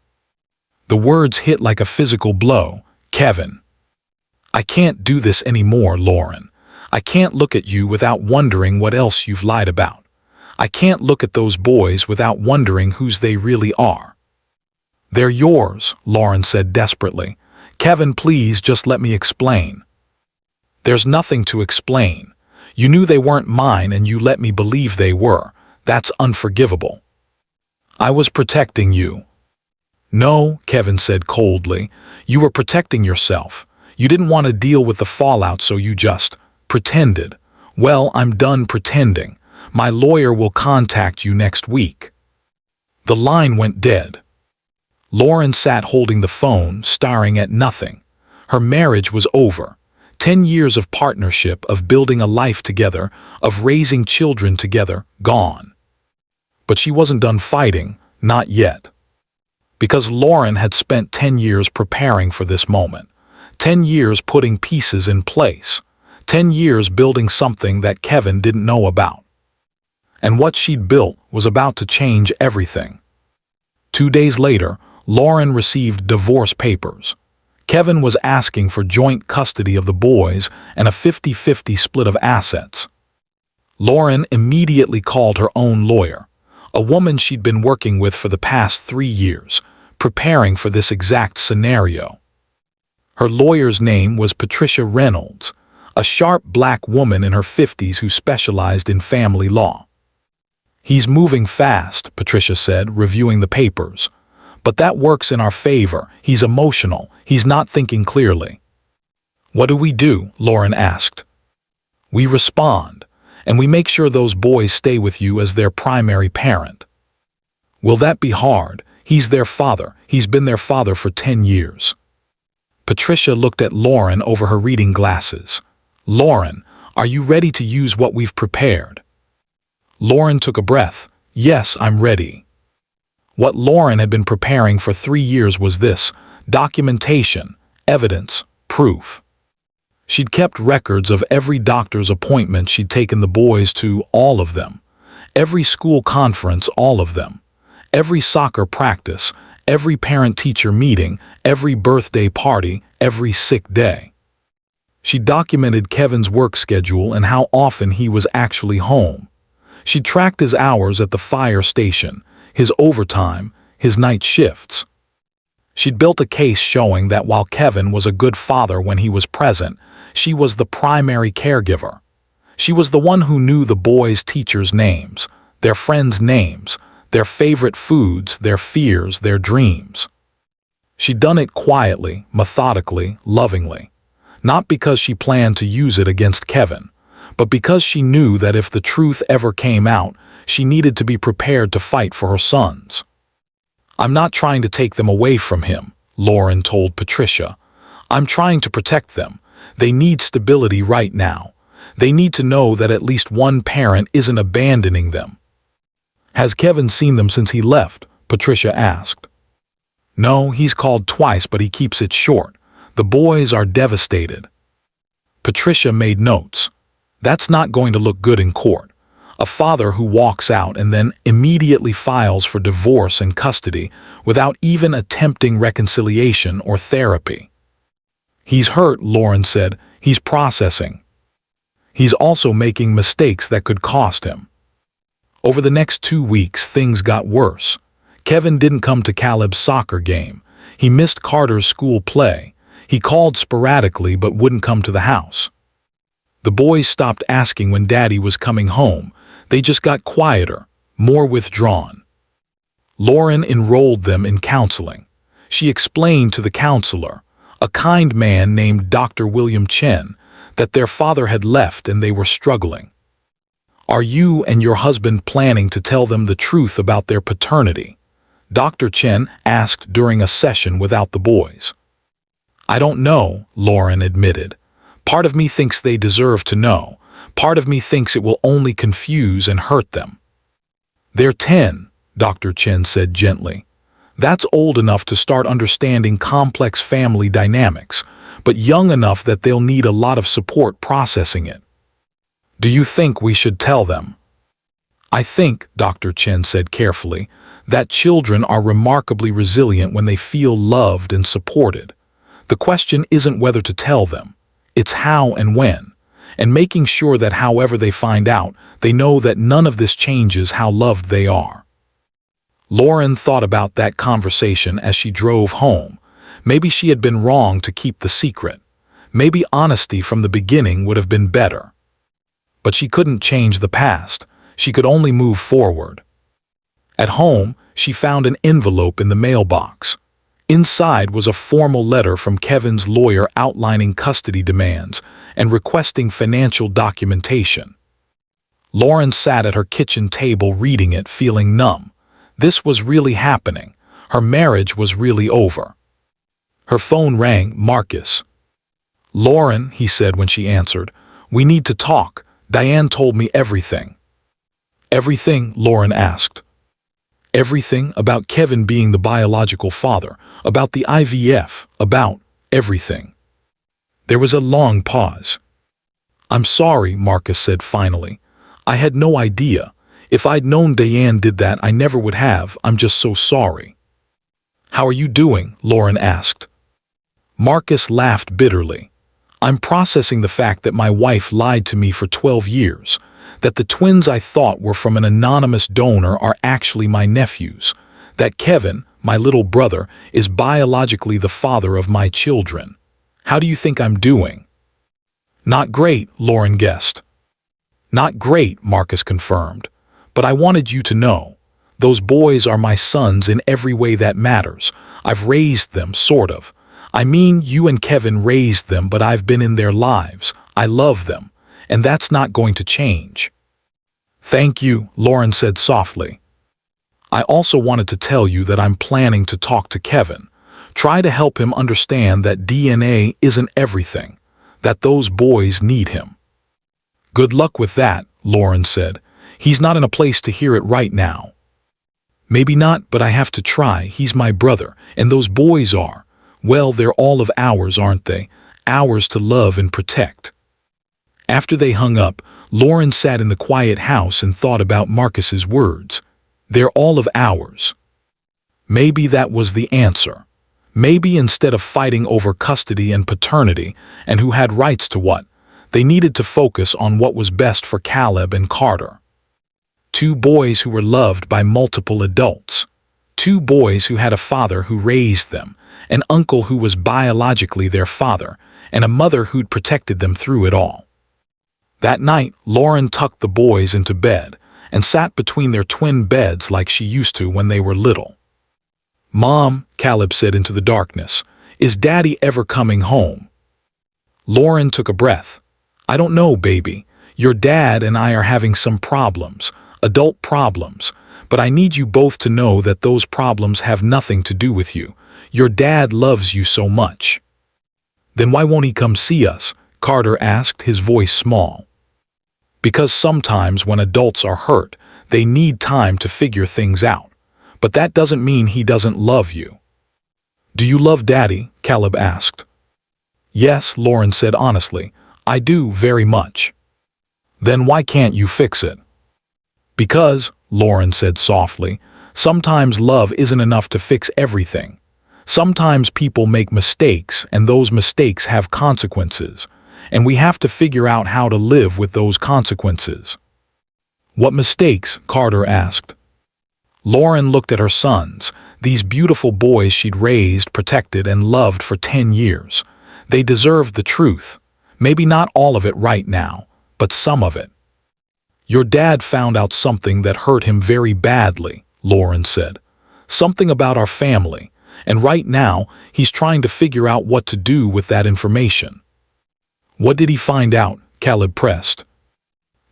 The words hit like a physical blow. Kevin. I can't do this anymore, Lauren. I can't look at you without wondering what else you've lied about. I can't look at those boys without wondering whose they really are. They're yours, Lauren said desperately. Kevin, please just let me explain. There's nothing to explain. You knew they weren't mine and you let me believe they were. That's unforgivable. I was protecting you. No, Kevin said coldly. You were protecting yourself. You didn't want to deal with the fallout, so you just pretended. Well, I'm done pretending. My lawyer will contact you next week. The line went dead. Lauren sat holding the phone, staring at nothing. Her marriage was over. 10 years of partnership, of building a life together, of raising children together, gone. But she wasn't done fighting, not yet. Because Lauren had spent 10 years preparing for this moment. 10 years putting pieces in place. 10 years building something that Kevin didn't know about. And what she'd built was about to change everything. 2 days later, Lauren received divorce papers. Kevin was asking for joint custody of the boys and a 50-50 split of assets. Lauren immediately called her own lawyer, a woman she'd been working with for the past 3 years, preparing for this exact scenario. Her lawyer's name was Patricia Reynolds, a sharp black woman in her 50s who specialized in family law. He's moving fast, Patricia said, reviewing the papers. But that works in our favor. He's emotional. He's not thinking clearly. What do we do? Lauren asked. We respond, and we make sure those boys stay with you as their primary parent. Will that be hard? He's their father. He's been their father for 10 years. Patricia looked at Lauren over her reading glasses. Lauren, are you ready to use what we've prepared? Lauren took a breath. Yes, I'm ready. What Lauren had been preparing for 3 years was this: documentation, evidence, proof. She'd kept records of every doctor's appointment she'd taken the boys to, all of them. Every school conference, all of them. Every soccer practice, every parent-teacher meeting, every birthday party, every sick day. She documented Kevin's work schedule and how often he was actually home. She tracked his hours at the fire station, his overtime, his night shifts. She'd built a case showing that while Kevin was a good father when he was present, she was the primary caregiver. She was the one who knew the boys' teachers' names, their friends' names, their favorite foods, their fears, their dreams. She'd done it quietly, methodically, lovingly. Not because she planned to use it against Kevin, but because she knew that if the truth ever came out, she needed to be prepared to fight for her sons. I'm not trying to take them away from him, Lauren told Patricia. I'm trying to protect them. They need stability right now. They need to know that at least one parent isn't abandoning them. Has Kevin seen them since he left? Patricia asked. No, he's called twice, but he keeps it short. The boys are devastated. Patricia made notes. That's not going to look good in court. A father who walks out and then immediately files for divorce and custody without even attempting reconciliation or therapy. He's hurt, Lauren said. He's processing. He's also making mistakes that could cost him. Over the next 2 weeks, things got worse. Kevin didn't come to Caleb's soccer game. He missed Carter's school play. He called sporadically but wouldn't come to the house. The boys stopped asking when Daddy was coming home. They just got quieter, more withdrawn. Lauren enrolled them in counseling. She explained to the counselor, a kind man named Dr. William Chen, that their father had left and they were struggling. "Are you and your husband planning to tell them the truth about their paternity?" Dr. Chen asked during a session without the boys. "I don't know," Lauren admitted. "Part of me thinks they deserve to know. Part of me thinks it will only confuse and hurt them." "They're 10, Dr. Chen said gently. "That's old enough to start understanding complex family dynamics, but young enough that they'll need a lot of support processing it. Do you think we should tell them?" "I think," Dr. Chen said carefully, "that children are remarkably resilient when they feel loved and supported. The question isn't whether to tell them, it's how and when, and making sure that however they find out, they know that none of this changes how loved they are." Lauren thought about that conversation as she drove home. Maybe she had been wrong to keep the secret. Maybe honesty from the beginning would have been better. But she couldn't change the past. She could only move forward. At home, she found an envelope in the mailbox. Inside was a formal letter from Kevin's lawyer outlining custody demands and requesting financial documentation. Lauren sat at her kitchen table reading it, feeling numb. This was really happening. Her marriage was really over. Her phone rang. "Marcus." "Lauren," he said when she answered, "we need to talk. Diane told me everything." "Everything?" Lauren asked. "Everything about Kevin being the biological father, about the IVF, about everything." There was a long pause. "I'm sorry," Marcus said finally. "I had no idea. If I'd known Diane did that, I never would have. I'm just so sorry." "How are you doing?" Lauren asked. Marcus laughed bitterly. "I'm processing the fact that my wife lied to me for 12 years, that the twins I thought were from an anonymous donor are actually my nephews, that Kevin, my little brother, is biologically the father of my children. How do you think I'm doing?" "Not great," Lauren guessed. "Not great," Marcus confirmed. "But I wanted you to know. Those boys are my sons in every way that matters. I've raised them, sort of. I mean, you and Kevin raised them, but I've been in their lives. I love them, and that's not going to change." "Thank you," Lauren said softly. "I also wanted to tell you that I'm planning to talk to Kevin. Try to help him understand that DNA isn't everything, that those boys need him." "Good luck with that," Lauren said. "He's not in a place to hear it right now." "Maybe not, but I have to try. He's my brother, and those boys are, well, they're all of ours, aren't they? Ours to love and protect." After they hung up, Lauren sat in the quiet house and thought about Marcus's words. They're all of ours. Maybe that was the answer. Maybe instead of fighting over custody and paternity and who had rights to what, they needed to focus on what was best for Caleb and Carter. 2 boys who were loved by multiple adults. 2 boys who had a father who raised them, an uncle who was biologically their father, and a mother who'd protected them through it all. That night, Lauren tucked the boys into bed and sat between their twin beds like she used to when they were little. "Mom," Caleb said into the darkness, "is Daddy ever coming home?" Lauren took a breath. "I don't know, baby. Your dad and I are having some problems, adult problems, but I need you both to know that those problems have nothing to do with you. Your dad loves you so much." "Then why won't he come see us?" Carter asked, his voice small. "Because sometimes when adults are hurt, they need time to figure things out. But that doesn't mean he doesn't love you." "Do you love Daddy?" Caleb asked. "Yes," Lauren said honestly. "I do very much." "Then why can't you fix it?" Because, Lauren said softly, sometimes love isn't enough to fix everything. Sometimes people make mistakes, and those mistakes have consequences, and we have to figure out how to live with those consequences. What mistakes? Carter asked. Lauren looked at her sons, these beautiful boys she'd raised, protected, and loved for 10 years. They deserved the truth. Maybe not all of it right now, but some of it. Your dad found out something that hurt him very badly, Lauren said. Something about our family, and right now he's trying to figure out what to do with that information. What did he find out? Caleb pressed.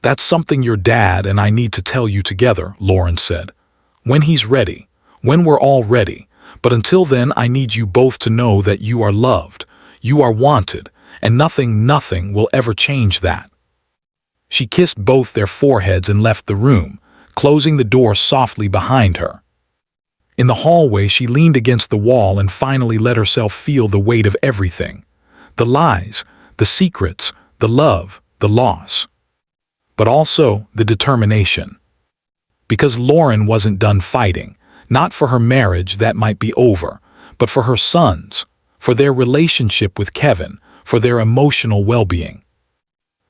That's something your dad and I need to tell you together, Lauren said. When he's ready, when we're all ready, but until then I need you both to know that you are loved, you are wanted, and nothing will ever change that. She kissed both their foreheads and left the room, closing the door softly behind her. In the hallway she leaned against the wall and finally let herself feel the weight of everything. The lies, the secrets, the love, the loss. But also the determination. Because Lauren wasn't done fighting, not for her marriage that might be over, but for her sons, for their relationship with Kevin, for their emotional well-being.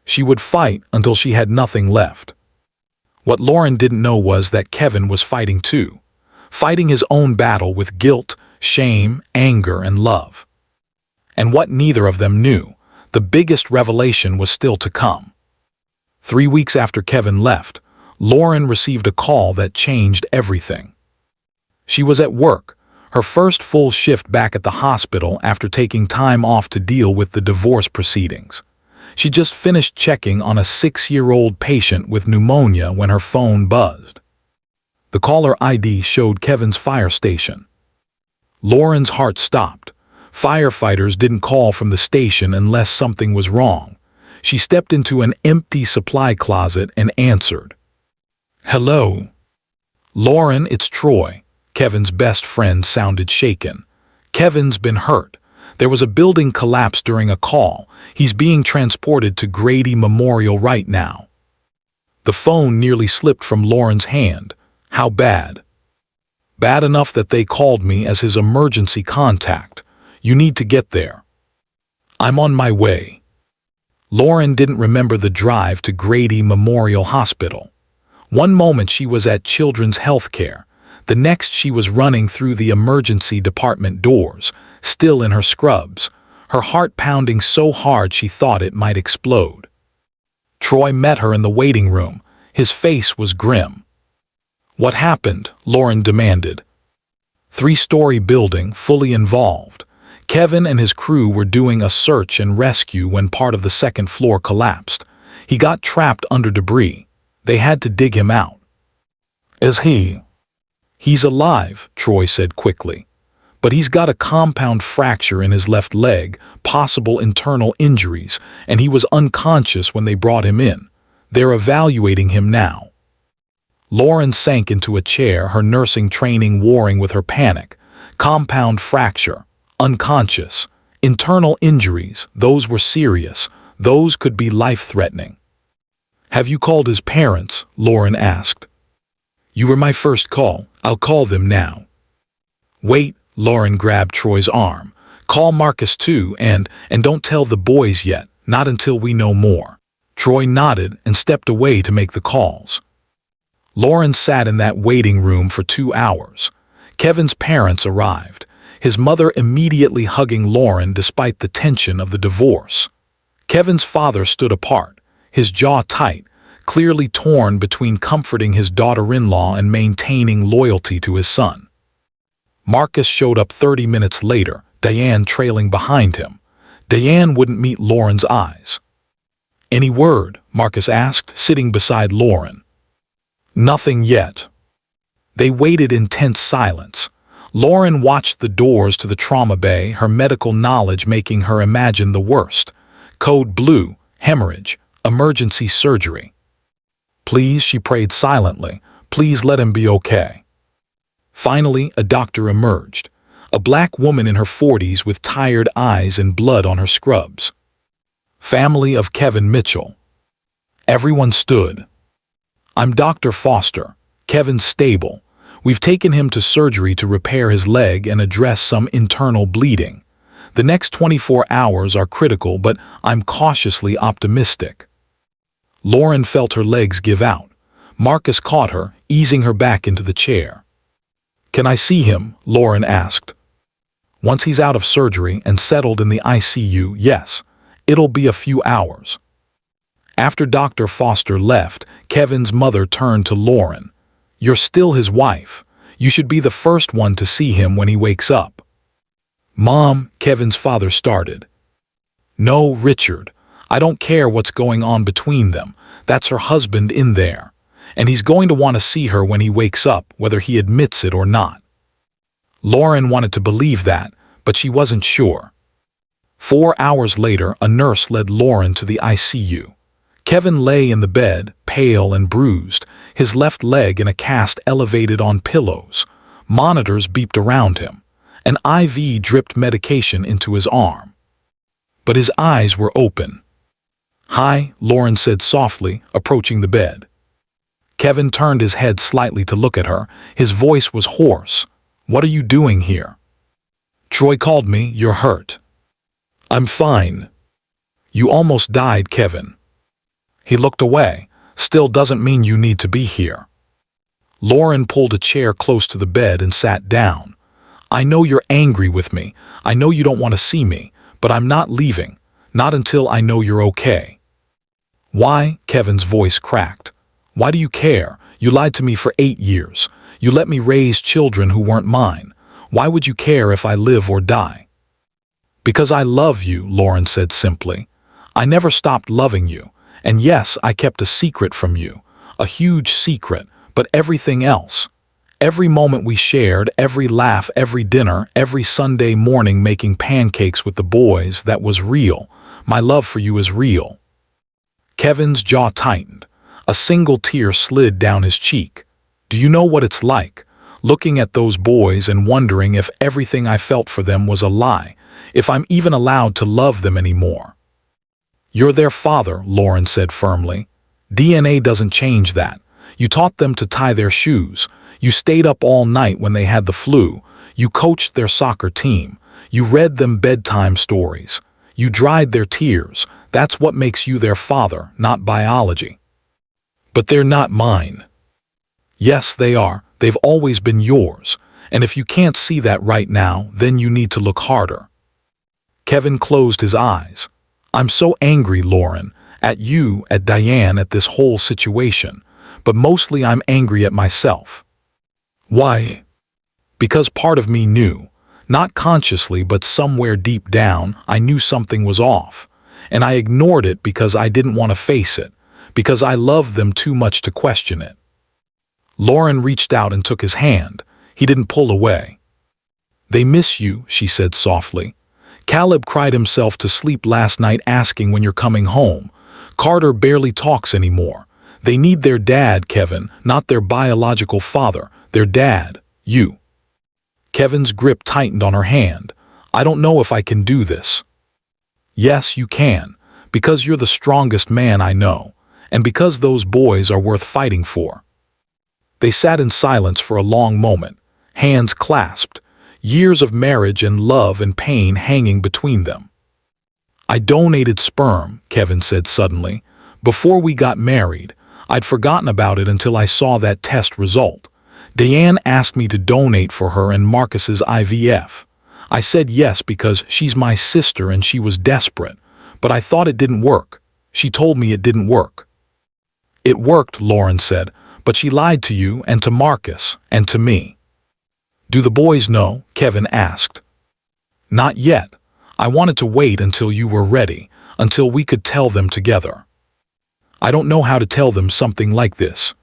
She would fight until she had nothing left. What Lauren didn't know was that Kevin was fighting too, fighting his own battle with guilt, shame, anger, and love. And what neither of them knew, the biggest revelation was still to come. 3 weeks after Kevin left, Lauren received a call that changed everything. She was at work, her first full shift back at the hospital after taking time off to deal with the divorce proceedings. She just finished checking on a 6-year-old patient with pneumonia when her phone buzzed. The caller ID showed Kevin's fire station. Lauren's heart stopped. Firefighters didn't call from the station unless something was wrong. She stepped into an empty supply closet and answered. Hello. Lauren, it's Troy. Kevin's best friend sounded shaken. Kevin's been hurt. There was a building collapse during a call. He's being transported to Grady Memorial right now. The phone nearly slipped from Lauren's hand. How bad? Bad enough that they called me as his emergency contact. You need to get there. I'm on my way. Lauren didn't remember the drive to Grady Memorial Hospital. One moment she was at Children's Healthcare. The next she was running through the emergency department doors, still in her scrubs, her heart pounding so hard she thought it might explode. Troy met her in the waiting room. His face was grim. What happened? Lauren demanded. 3-story building, fully involved. Kevin and his crew were doing a search and rescue when part of the 2nd floor collapsed. He got trapped under debris. They had to dig him out. Is he? He's alive, Troy said quickly. But he's got a compound fracture in his left leg, possible internal injuries, and he was unconscious when they brought him in. They're evaluating him now. Lauren sank into a chair, her nursing training warring with her panic. Compound fracture, unconscious, internal injuries, those were serious. Those could be life-threatening. Have you called his parents? Lauren asked. You were my first call. I'll call them now. Wait, Lauren grabbed Troy's arm. Call Marcus too, and don't tell the boys yet, not until we know more. Troy nodded and stepped away to make the calls. Lauren sat in that waiting room for 2 hours. Kevin's parents arrived, his mother immediately hugging Lauren despite the tension of the divorce. Kevin's father stood apart, his jaw tight, clearly torn between comforting his daughter-in-law and maintaining loyalty to his son. Marcus showed up 30 minutes later, Diane trailing behind him. Diane wouldn't meet Lauren's eyes. Any word? Marcus asked, sitting beside Lauren. Nothing yet. They waited in tense silence. Lauren watched the doors to the trauma bay, her medical knowledge making her imagine the worst. Code blue, hemorrhage, emergency surgery. Please, she prayed silently, please let him be okay. Finally, a doctor emerged, a black woman in her 40s with tired eyes and blood on her scrubs. Family of Kevin Mitchell. Everyone stood. I'm Dr. Foster. Kevin's stable. We've taken him to surgery to repair his leg and address some internal bleeding. The next 24 hours are critical, but I'm cautiously optimistic. Lauren felt her legs give out. Marcus caught her, easing her back into the chair. Can I see him? Lauren asked. Once he's out of surgery and settled in the ICU, yes. It'll be a few hours. After Dr. Foster left, Kevin's mother turned to Lauren. You're still his wife. You should be the first one to see him when he wakes up. Mom, Kevin's father started. No, Richard. I don't care what's going on between them. That's her husband in there. And he's going to want to see her when he wakes up, whether he admits it or not. Lauren wanted to believe that, but she wasn't sure. 4 hours later, a nurse led Lauren to the ICU. Kevin lay in the bed, pale and bruised, his left leg in a cast elevated on pillows. Monitors beeped around him. An IV dripped medication into his arm. But his eyes were open. Hi, Lauren said softly, approaching the bed. Kevin turned his head slightly to look at her. His voice was hoarse. What are you doing here? Troy called me. You're hurt. I'm fine. You almost died, Kevin. He looked away. Still doesn't mean you need to be here. Lauren pulled a chair close to the bed and sat down. I know you're angry with me. I know you don't want to see me, but I'm not leaving. Not until I know you're okay. Why? Kevin's voice cracked. Why do you care? You lied to me for 8 years. You let me raise children who weren't mine. Why would you care if I live or die? Because I love you, Lauren said simply. I never stopped loving you. And yes, I kept a secret from you. A huge secret, but everything else. Every moment we shared, every laugh, every dinner, every Sunday morning making pancakes with the boys, that was real. My love for you is real. Kevin's jaw tightened. A single tear slid down his cheek. Do you know what it's like? Looking at those boys and wondering if everything I felt for them was a lie, if I'm even allowed to love them anymore. You're their father, Lauren said firmly. DNA doesn't change that. You taught them to tie their shoes. You stayed up all night when they had the flu. You coached their soccer team. You read them bedtime stories. You dried their tears. That's what makes you their father, not biology. But they're not mine. Yes, they are. They've always been yours. And if you can't see that right now, then you need to look harder. Kevin closed his eyes. I'm so angry, Lauren, at you, at Diane, at this whole situation. But mostly I'm angry at myself. Why? Because part of me knew. Not consciously, but somewhere deep down, I knew something was off. And I ignored it because I didn't want to face it. Because I loved them too much to question it. Lauren reached out and took his hand. He didn't pull away. They miss you, she said softly. Caleb cried himself to sleep last night asking when you're coming home. Carter barely talks anymore. They need their dad, Kevin, not their biological father. Their dad, you. Kevin's grip tightened on her hand. I don't know if I can do this. Yes, you can. Because you're the strongest man I know. And because those boys are worth fighting for. They sat in silence for a long moment, hands clasped, years of marriage and love and pain hanging between them. I donated sperm, Kevin said suddenly. Before we got married, I'd forgotten about it until I saw that test result. Diane asked me to donate for her and Marcus's IVF. I said yes because she's my sister and she was desperate, but I thought it didn't work. She told me it didn't work. It worked, Lauren said, but she lied to you and to Marcus and to me. Do the boys know? Kevin asked. Not yet. I wanted to wait until you were ready, until we could tell them together. I don't know how to tell them something like this.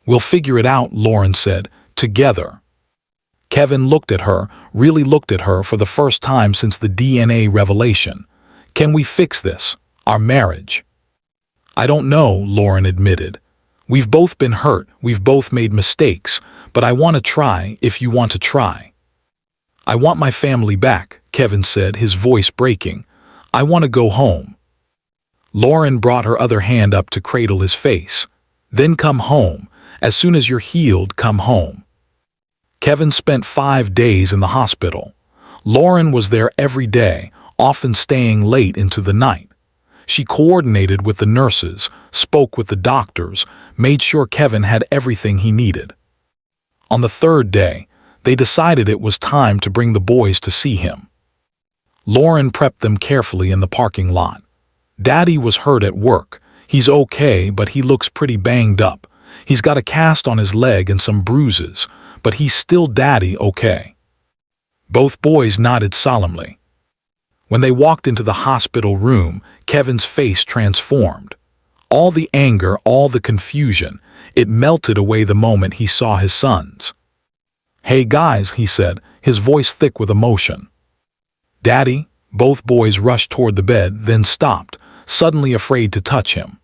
We'll figure it out, Lauren said, together. Kevin looked at her, really looked at her for the first time since the DNA revelation. Can we fix this, our marriage? I don't know, Lauren admitted. We've both been hurt, we've both made mistakes, but I want to try if you want to try. I want my family back, Kevin said, his voice breaking. I want to go home. Lauren brought her other hand up to cradle his face. Then come home. As soon as you're healed, come home. Kevin spent 5 days in the hospital. Lauren was there every day, often staying late into the night. She coordinated with the nurses, spoke with the doctors, made sure Kevin had everything he needed. On the 3rd day, they decided it was time to bring the boys to see him. Lauren prepped them carefully in the parking lot. Daddy was hurt at work. He's okay, but he looks pretty banged up. He's got a cast on his leg and some bruises, but he's still Daddy okay. Both boys nodded solemnly. When they walked into the hospital room, Kevin's face transformed. All the anger, all the confusion, it melted away the moment he saw his sons. "Hey guys," he said, his voice thick with emotion. "Daddy," both boys rushed toward the bed, then stopped, suddenly afraid to touch him.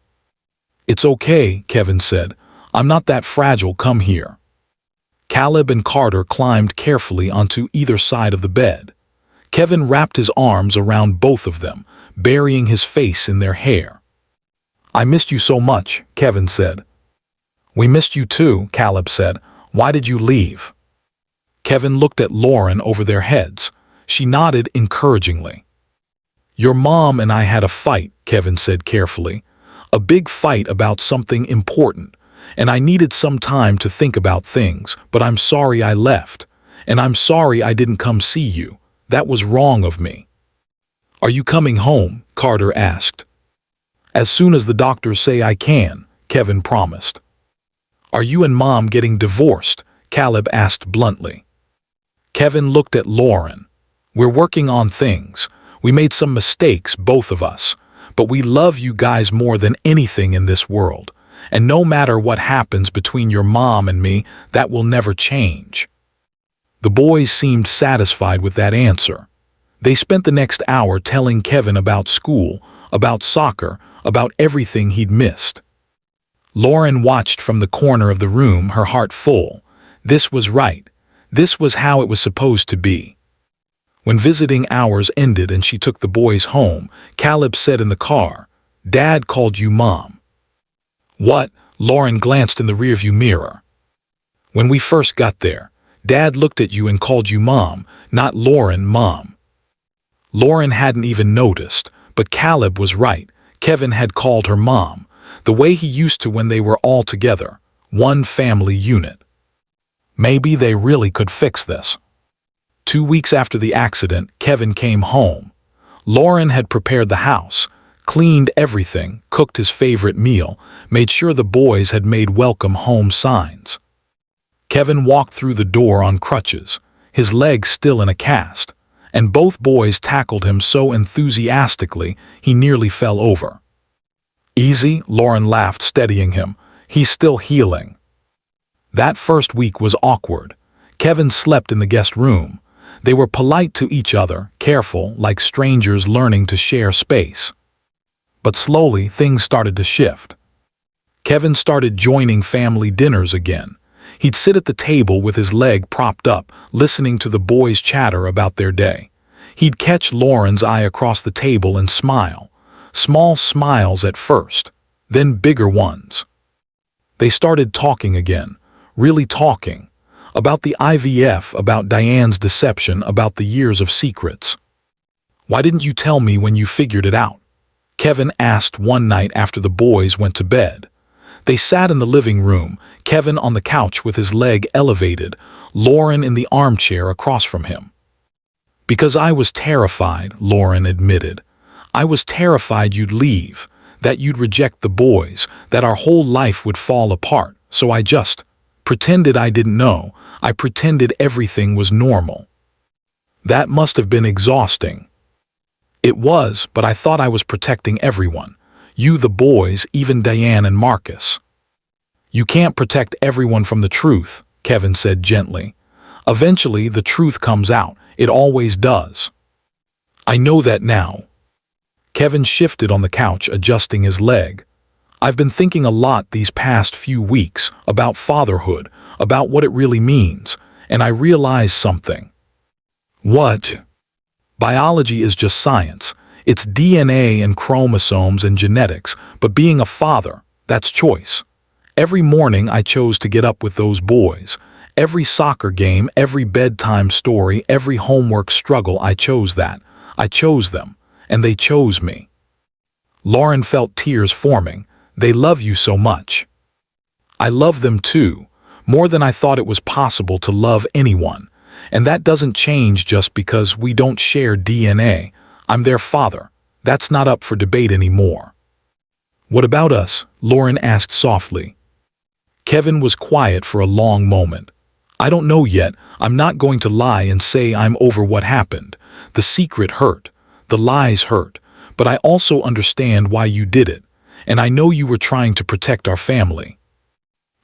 "It's okay," Kevin said. "I'm not that fragile, come here." Caleb and Carter climbed carefully onto either side of the bed. Kevin wrapped his arms around both of them, burying his face in their hair. "I missed you so much," Kevin said. "We missed you too," Caleb said. "Why did you leave?" Kevin looked at Lauren over their heads. She nodded encouragingly. "Your mom and I had a fight," Kevin said carefully. "A big fight about something important. And I needed some time to think about things, but I'm sorry I left. And I'm sorry I didn't come see you. That was wrong of me." "Are you coming home?" Carter asked. "As soon as the doctors say I can," Kevin promised. "Are you and Mom getting divorced?" Caleb asked bluntly. Kevin looked at Lauren. "We're working on things. We made some mistakes, both of us. But we love you guys more than anything in this world. And no matter what happens between your mom and me, that will never change." The boys seemed satisfied with that answer. They spent the next hour telling Kevin about school, about soccer, about everything he'd missed. Lauren watched from the corner of the room, her heart full. This was right. This was how it was supposed to be. When visiting hours ended and she took the boys home, Caleb said in the car, "Dad called you Mom." "What?" Lauren glanced in the rearview mirror. "When we first got there, Dad looked at you and called you Mom, not Lauren Mom." Lauren hadn't even noticed, but Caleb was right. Kevin had called her Mom, the way he used to when they were all together, one family unit. Maybe they really could fix this. 2 weeks after the accident, Kevin came home. Lauren had prepared the house, cleaned everything, cooked his favorite meal, made sure the boys had made welcome home signs. Kevin walked through the door on crutches, his leg still in a cast, and both boys tackled him so enthusiastically he nearly fell over. "Easy," Lauren laughed, steadying him. "He's still healing." That first week was awkward. Kevin slept in the guest room. They were polite to each other, careful, like strangers learning to share space. But slowly, things started to shift. Kevin started joining family dinners again. He'd sit at the table with his leg propped up, listening to the boys chatter about their day. He'd catch Lauren's eye across the table and smile. Small smiles at first, then bigger ones. They started talking again, really talking. About the IVF, about Diane's deception, about the years of secrets. "Why didn't you tell me when you figured it out?" Kevin asked one night after the boys went to bed. They sat in the living room, Kevin on the couch with his leg elevated, Lauren in the armchair across from him. "Because I was terrified," Lauren admitted. "I was terrified you'd leave, that you'd reject the boys, that our whole life would fall apart, so I just pretended I didn't know. I pretended everything was normal." "That must have been exhausting." "It was, but I thought I was protecting everyone. You, the boys, even Diane and Marcus." "You can't protect everyone from the truth," Kevin said gently. "Eventually, the truth comes out. It always does." "I know that now." Kevin shifted on the couch, adjusting his leg. "I've been thinking a lot these past few weeks about fatherhood, about what it really means, and I realized something." "What?" "Biology is just science. It's DNA and chromosomes and genetics, but being a father, that's choice. Every morning I chose to get up with those boys. Every soccer game, every bedtime story, every homework struggle, I chose that. I chose them, and they chose me. Lauren felt tears forming. They love you so much. I love them too, more than I thought it was possible to love anyone. And that doesn't change just because we don't share DNA. I'm their father. That's not up for debate anymore. What about us? Lauren asked softly. Kevin was quiet for a long moment. I don't know yet. I'm not going to lie and say I'm over what happened. The secret hurt. The lies hurt. But I also understand why you did it. And I know you were trying to protect our family.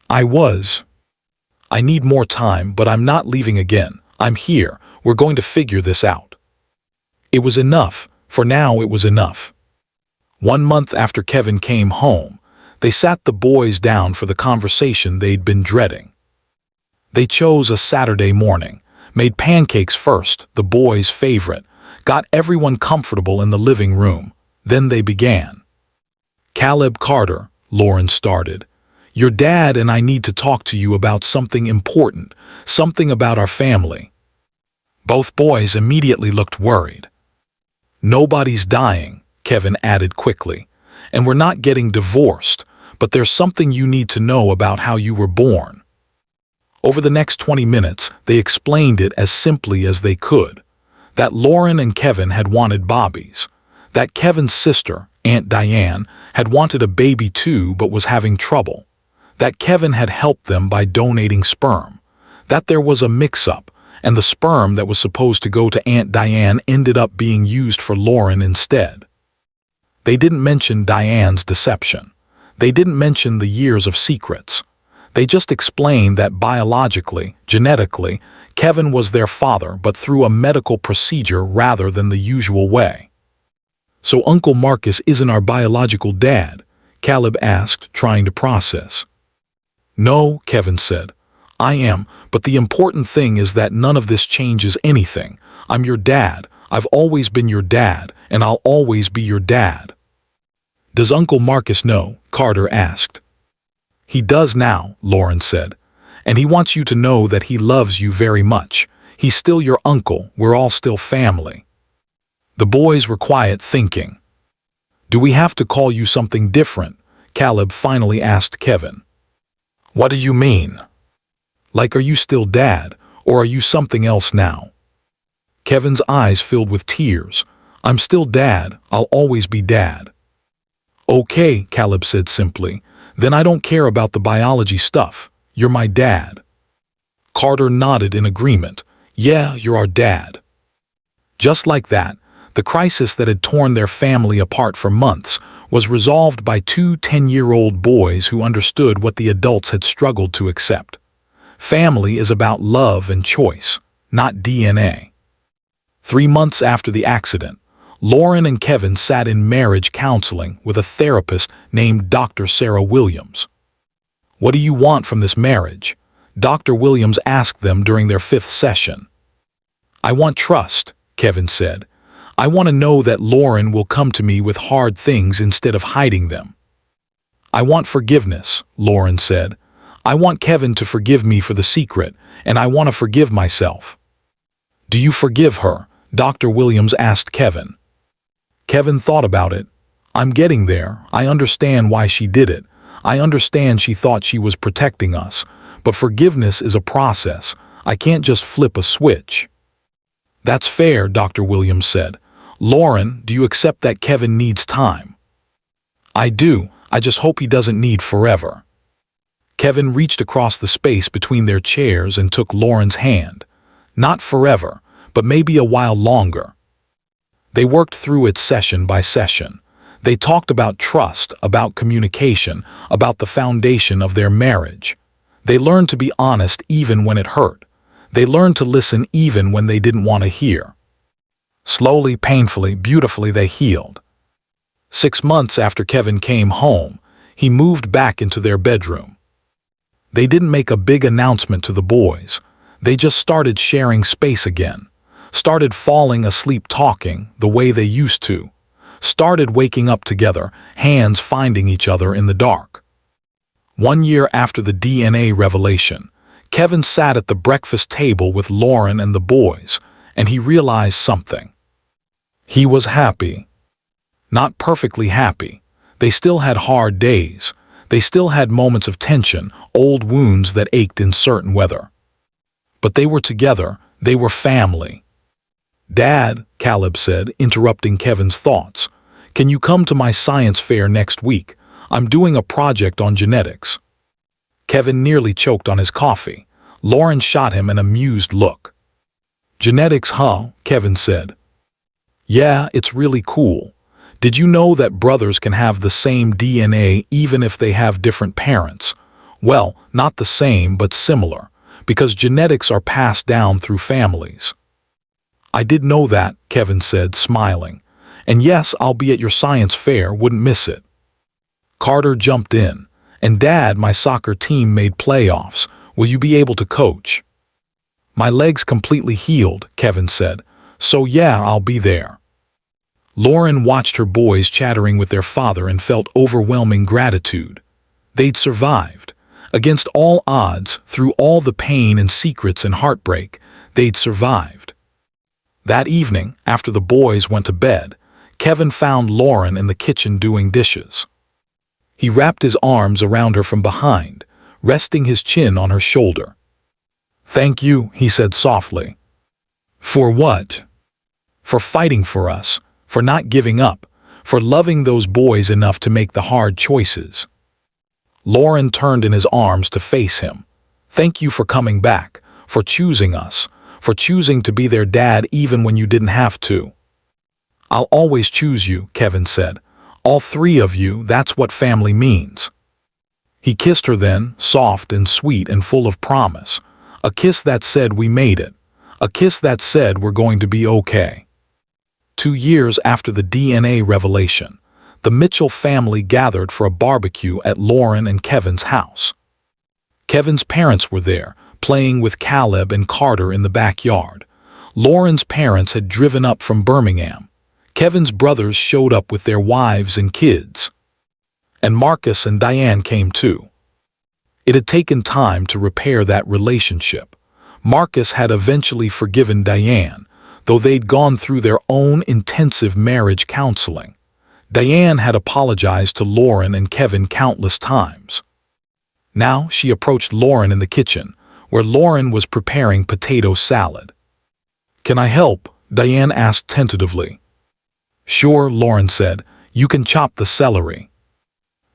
I was. I need more time, but I'm not leaving again. I'm here. We're going to figure this out. It was enough. For now, it was enough. 1 month after Kevin came home, they sat the boys down for the conversation they'd been dreading. They chose a Saturday morning, made pancakes first, the boys' favorite, got everyone comfortable in the living room. Then they began. Caleb Carter, Lauren started. Your dad and I need to talk to you about something important, something about our family. Both boys immediately looked worried. Nobody's dying, Kevin added quickly, and we're not getting divorced, but there's something you need to know about how you were born. Over the next 20 minutes, they explained it as simply as they could. That Lauren and Kevin had wanted Bobbies. That Kevin's sister, Aunt Diane, had wanted a baby too but was having trouble. That Kevin had helped them by donating sperm. That there was a mix-up, and the sperm that was supposed to go to Aunt Diane ended up being used for Lauren instead. They didn't mention Diane's deception. They didn't mention the years of secrets. They just explained that biologically, genetically, Kevin was their father but through a medical procedure rather than the usual way. So Uncle Marcus isn't our biological dad? Caleb asked, trying to process. No, Kevin said. I am, but the important thing is that none of this changes anything. I'm your dad. I've always been your dad, and I'll always be your dad. Does Uncle Marcus know? Carter asked. He does now, Lauren said, and he wants you to know that he loves you very much. He's still your uncle. We're all still family. The boys were quiet, thinking. Do we have to call you something different? Caleb finally asked Kevin. What do you mean? Like, are you still dad, or are you something else now? Kevin's eyes filled with tears. I'm still dad. I'll always be dad. Okay, Caleb said simply. Then I don't care about the biology stuff. You're my dad. Carter nodded in agreement. Yeah, you're our dad. Just like that, the crisis that had torn their family apart for months was resolved by 2 10-year-old boys who understood what the adults had struggled to accept. Family is about love and choice, not DNA. 3 months after the accident, Lauren and Kevin sat in marriage counseling with a therapist named Dr. Sarah Williams. What do you want from this marriage? Dr. Williams asked them during their 5th session. I want trust, Kevin said. I want to know that Lauren will come to me with hard things instead of hiding them. I want forgiveness, Lauren said. I want Kevin to forgive me for the secret, and I want to forgive myself. Do you forgive her? Dr. Williams asked Kevin. Kevin thought about it. I'm getting there. I understand why she did it. I understand she thought she was protecting us. But forgiveness is a process. I can't just flip a switch. That's fair, Dr. Williams said. Lauren, do you accept that Kevin needs time? I do. I just hope he doesn't need forever. Kevin reached across the space between their chairs and took Lauren's hand. Not forever, but maybe a while longer. They worked through it session by session. They talked about trust, about communication, about the foundation of their marriage. They learned to be honest even when it hurt. They learned to listen even when they didn't want to hear. Slowly, painfully, beautifully they healed. 6 months after Kevin came home, he moved back into their bedroom. They didn't make a big announcement to the boys. They just started sharing space again. Started falling asleep talking the way they used to. Started waking up together, hands finding each other in the dark. 1 year after the DNA revelation, Kevin sat at the breakfast table with Lauren and the boys, and he realized something. He was happy. Not perfectly happy. They still had hard days. They still had moments of tension, old wounds that ached in certain weather. But they were together. They were family. "Dad," Caleb said, interrupting Kevin's thoughts, "can you come to my science fair next week? I'm doing a project on genetics." Kevin nearly choked on his coffee. Lauren shot him an amused look. "Genetics, huh?" Kevin said. "Yeah, it's really cool. Did you know that brothers can have the same DNA even if they have different parents? Well, not the same, but similar, because genetics are passed down through families." "I did know that," Kevin said, smiling. "And yes, I'll be at your science fair, wouldn't miss it." Carter jumped in. "And Dad, my soccer team made playoffs. Will you be able to coach?" "My leg's completely healed," Kevin said. "So yeah, I'll be there." Lauren watched her boys chattering with their father and felt overwhelming gratitude. They'd survived. Against all odds, through all the pain and secrets and heartbreak, they'd survived. That evening, after the boys went to bed, Kevin found Lauren in the kitchen doing dishes. He wrapped his arms around her from behind, resting his chin on her shoulder. "Thank you," he said softly. "For what?" "For fighting for us, for not giving up, for loving those boys enough to make the hard choices." Lauren turned in his arms to face him. "Thank you for coming back, for choosing us, for choosing to be their dad even when you didn't have to." "I'll always choose you," Kevin said. "All three of you, that's what family means." He kissed her then, soft and sweet and full of promise. A kiss that said we made it. A kiss that said we're going to be okay. 2 years after the DNA revelation, the Mitchell family gathered for a barbecue at Lauren and Kevin's house. Kevin's parents were there, playing with Caleb and Carter in the backyard. Lauren's parents had driven up from Birmingham. Kevin's brothers showed up with their wives and kids. And Marcus and Diane came too. It had taken time to repair that relationship. Marcus had eventually forgiven Diane, though they'd gone through their own intensive marriage counseling. Diane had apologized to Lauren and Kevin countless times. Now she approached Lauren in the kitchen, where Lauren was preparing potato salad. "Can I help?" Diane asked tentatively. "Sure," Lauren said. "You can chop the celery."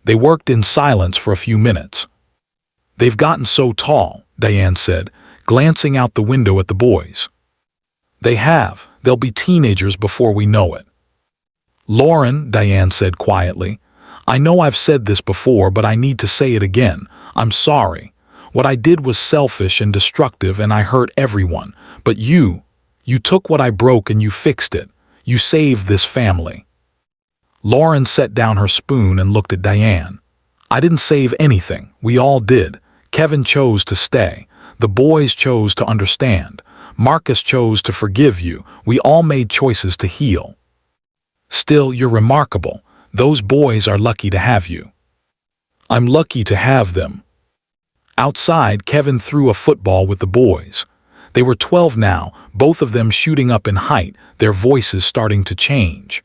They worked in silence for a few minutes. "They've gotten so tall," Diane said, glancing out the window at the boys. "They have. They'll be teenagers before we know it." "Lauren," Diane said quietly, "I know I've said this before, but I need to say it again. I'm sorry. What I did was selfish and destructive, and I hurt everyone. But you took what I broke and you fixed it. You saved this family." Lauren set down her spoon and looked at Diane. "I didn't save anything. We all did. Kevin chose to stay. The boys chose to understand. Marcus chose to forgive you. We all made choices to heal. Still, you're remarkable. Those boys are lucky to have you." "I'm lucky to have them." Outside, Kevin threw a football with the boys. They were 12 now, both of them shooting up in height, their voices starting to change.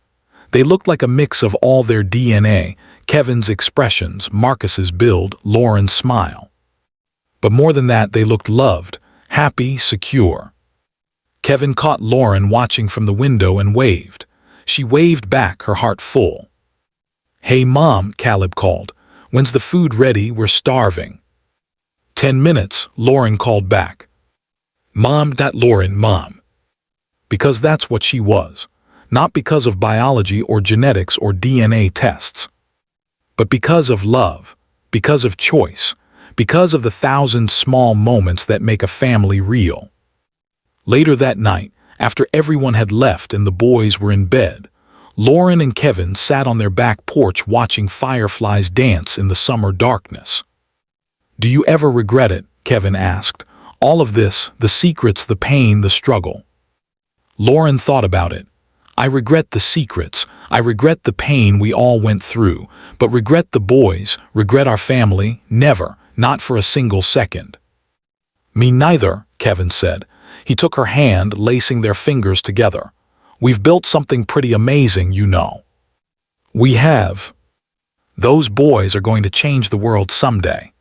They looked like a mix of all their DNA, Kevin's expressions, Marcus's build, Lauren's smile. But more than that, they looked loved, happy, secure. Kevin caught Lauren watching from the window and waved. She waved back, her heart full. "Hey, Mom," Caleb called. "When's the food ready? We're starving." 10 minutes, Lauren called back. "Mom, Lauren, Mom." Because that's what she was. Not because of biology or genetics or DNA tests. But because of love, because of choice, because of the 1,000 small moments that make a family real. Later that night, after everyone had left and the boys were in bed, Lauren and Kevin sat on their back porch watching fireflies dance in the summer darkness. "Do you ever regret it?" Kevin asked. "All of this, the secrets, the pain, the struggle." Lauren thought about it. "I regret the secrets. I regret the pain we all went through, but regret the boys, regret our family, never, not for a single second." "Me neither," Kevin said. He took her hand, lacing their fingers together. "We've built something pretty amazing, you know." "We have. Those boys are going to change the world someday."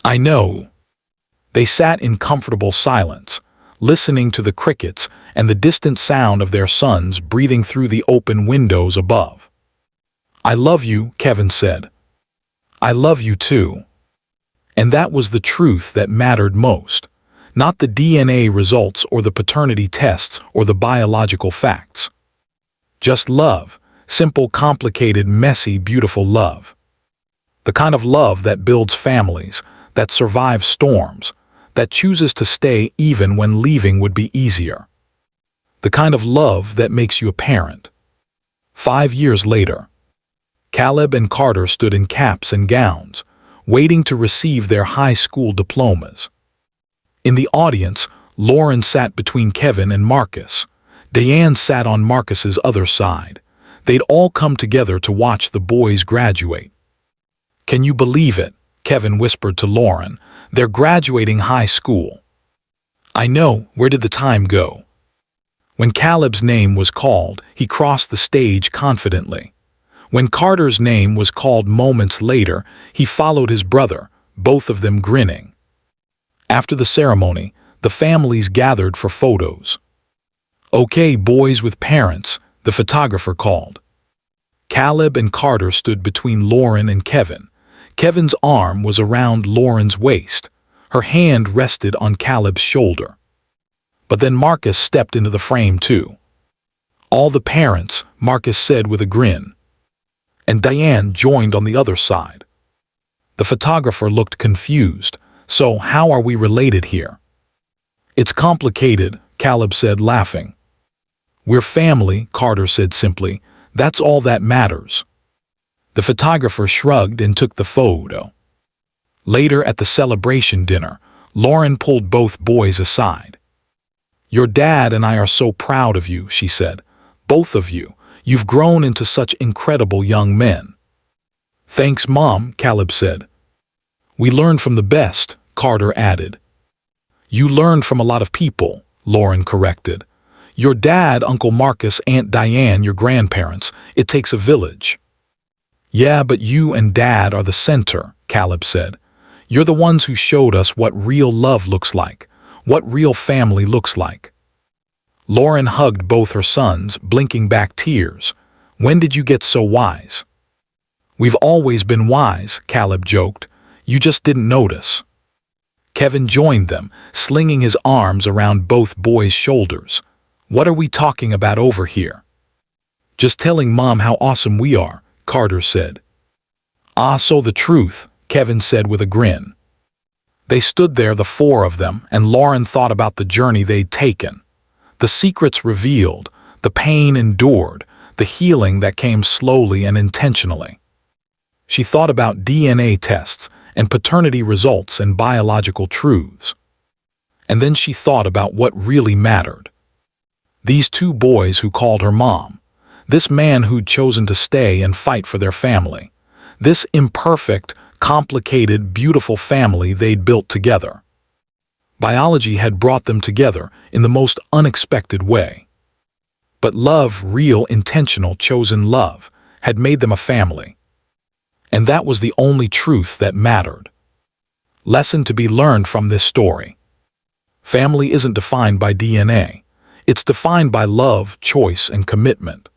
"I know." They sat in comfortable silence, listening to the crickets and the distant sound of their sons breathing through the open windows above. "I love you," Kevin said. "I love you too." And that was the truth that mattered most, not the DNA results or the paternity tests or the biological facts. Just love, simple, complicated, messy, beautiful love. The kind of love that builds families, that survives storms, that chooses to stay even when leaving would be easier. The kind of love that makes you a parent. 5 years later, Caleb and Carter stood in caps and gowns, waiting to receive their high school diplomas. In the audience, Lauren sat between Kevin and Marcus. Diane sat on Marcus's other side. They'd all come together to watch the boys graduate. "Can you believe it?" Kevin whispered to Lauren. "They're graduating high school." "I know, where did the time go?" When Caleb's name was called, he crossed the stage confidently. When Carter's name was called moments later, he followed his brother, both of them grinning. After the ceremony, the families gathered for photos. "Okay, boys with parents," the photographer called. Caleb and Carter stood between Lauren and Kevin. Kevin's arm was around Lauren's waist. Her hand rested on Caleb's shoulder. But then Marcus stepped into the frame too. "All the parents," Marcus said with a grin. And Diane joined on the other side. The photographer looked confused. "So how are we related here?" "It's complicated," Caleb said, laughing. "We're family," Carter said simply. "That's all that matters." The photographer shrugged and took the photo. Later at the celebration dinner, Lauren pulled both boys aside. "Your dad and I are so proud of you," she said. "Both of you. You've grown into such incredible young men." "Thanks, Mom," Caleb said. "We learned from the best," Carter added. "You learned from a lot of people," Lauren corrected. "Your dad, Uncle Marcus, Aunt Diane, your grandparents. It takes a village." "Yeah, but you and Dad are the center," Caleb said. "You're the ones who showed us what real love looks like, what real family looks like." Lauren hugged both her sons, blinking back tears. "When did you get so wise?" "We've always been wise," Caleb joked. "You just didn't notice." Kevin joined them, slinging his arms around both boys' shoulders. "What are we talking about over here?" "Just telling Mom how awesome we are," Carter said. "Ah, so the truth," Kevin said with a grin. They stood there, the four of them, and Lauren thought about the journey they'd taken. The secrets revealed, the pain endured, the healing that came slowly and intentionally. She thought about DNA tests and paternity results and biological truths. And then she thought about what really mattered. These two boys who called her mom. This man who'd chosen to stay and fight for their family. This imperfect, complicated, beautiful family they'd built together. Biology had brought them together in the most unexpected way. But love, real, intentional, chosen love, had made them a family. And that was the only truth that mattered. Lesson to be learned from this story. Family isn't defined by DNA. It's defined by love, choice, and commitment.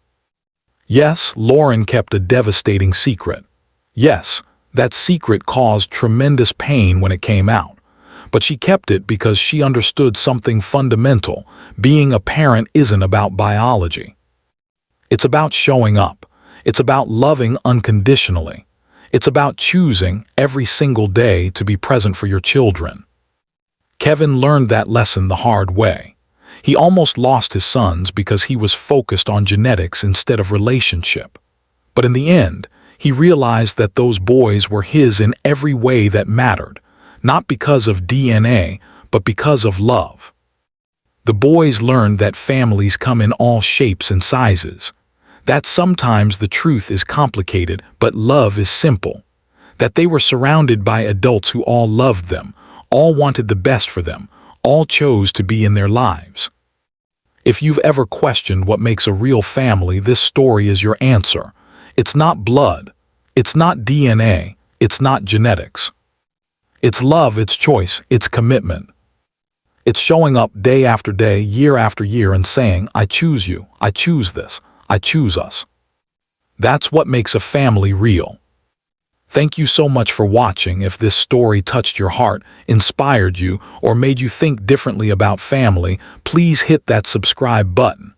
Yes, Lauren kept a devastating secret. Yes, that secret caused tremendous pain when it came out. But she kept it because she understood something fundamental. Being a parent isn't about biology. It's about showing up. It's about loving unconditionally. It's about choosing every single day to be present for your children. Kevin learned that lesson the hard way. He almost lost his sons because he was focused on genetics instead of relationship. But in the end, he realized that those boys were his in every way that mattered, not because of DNA, but because of love. The boys learned that families come in all shapes and sizes. That sometimes the truth is complicated, but love is simple. That they were surrounded by adults who all loved them, all wanted the best for them, all chose to be in their lives. If you've ever questioned what makes a real family, this story is your answer. It's not blood. It's not DNA. It's not genetics. It's love, it's choice, it's commitment. It's showing up day after day, year after year, and saying, I choose you, I choose this, I choose us. That's what makes a family real. Thank you so much for watching. If this story touched your heart, inspired you, or made you think differently about family, please hit that subscribe button.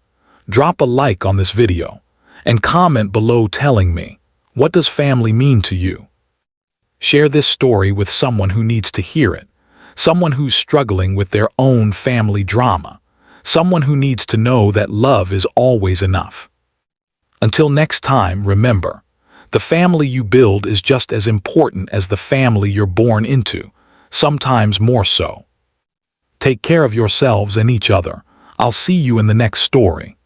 Drop a like on this video, and comment below telling me, what does family mean to you? Share this story with someone who needs to hear it, someone who's struggling with their own family drama, someone who needs to know that love is always enough. Until next time, remember, the family you build is just as important as the family you're born into, sometimes more so. Take care of yourselves and each other. I'll see you in the next story.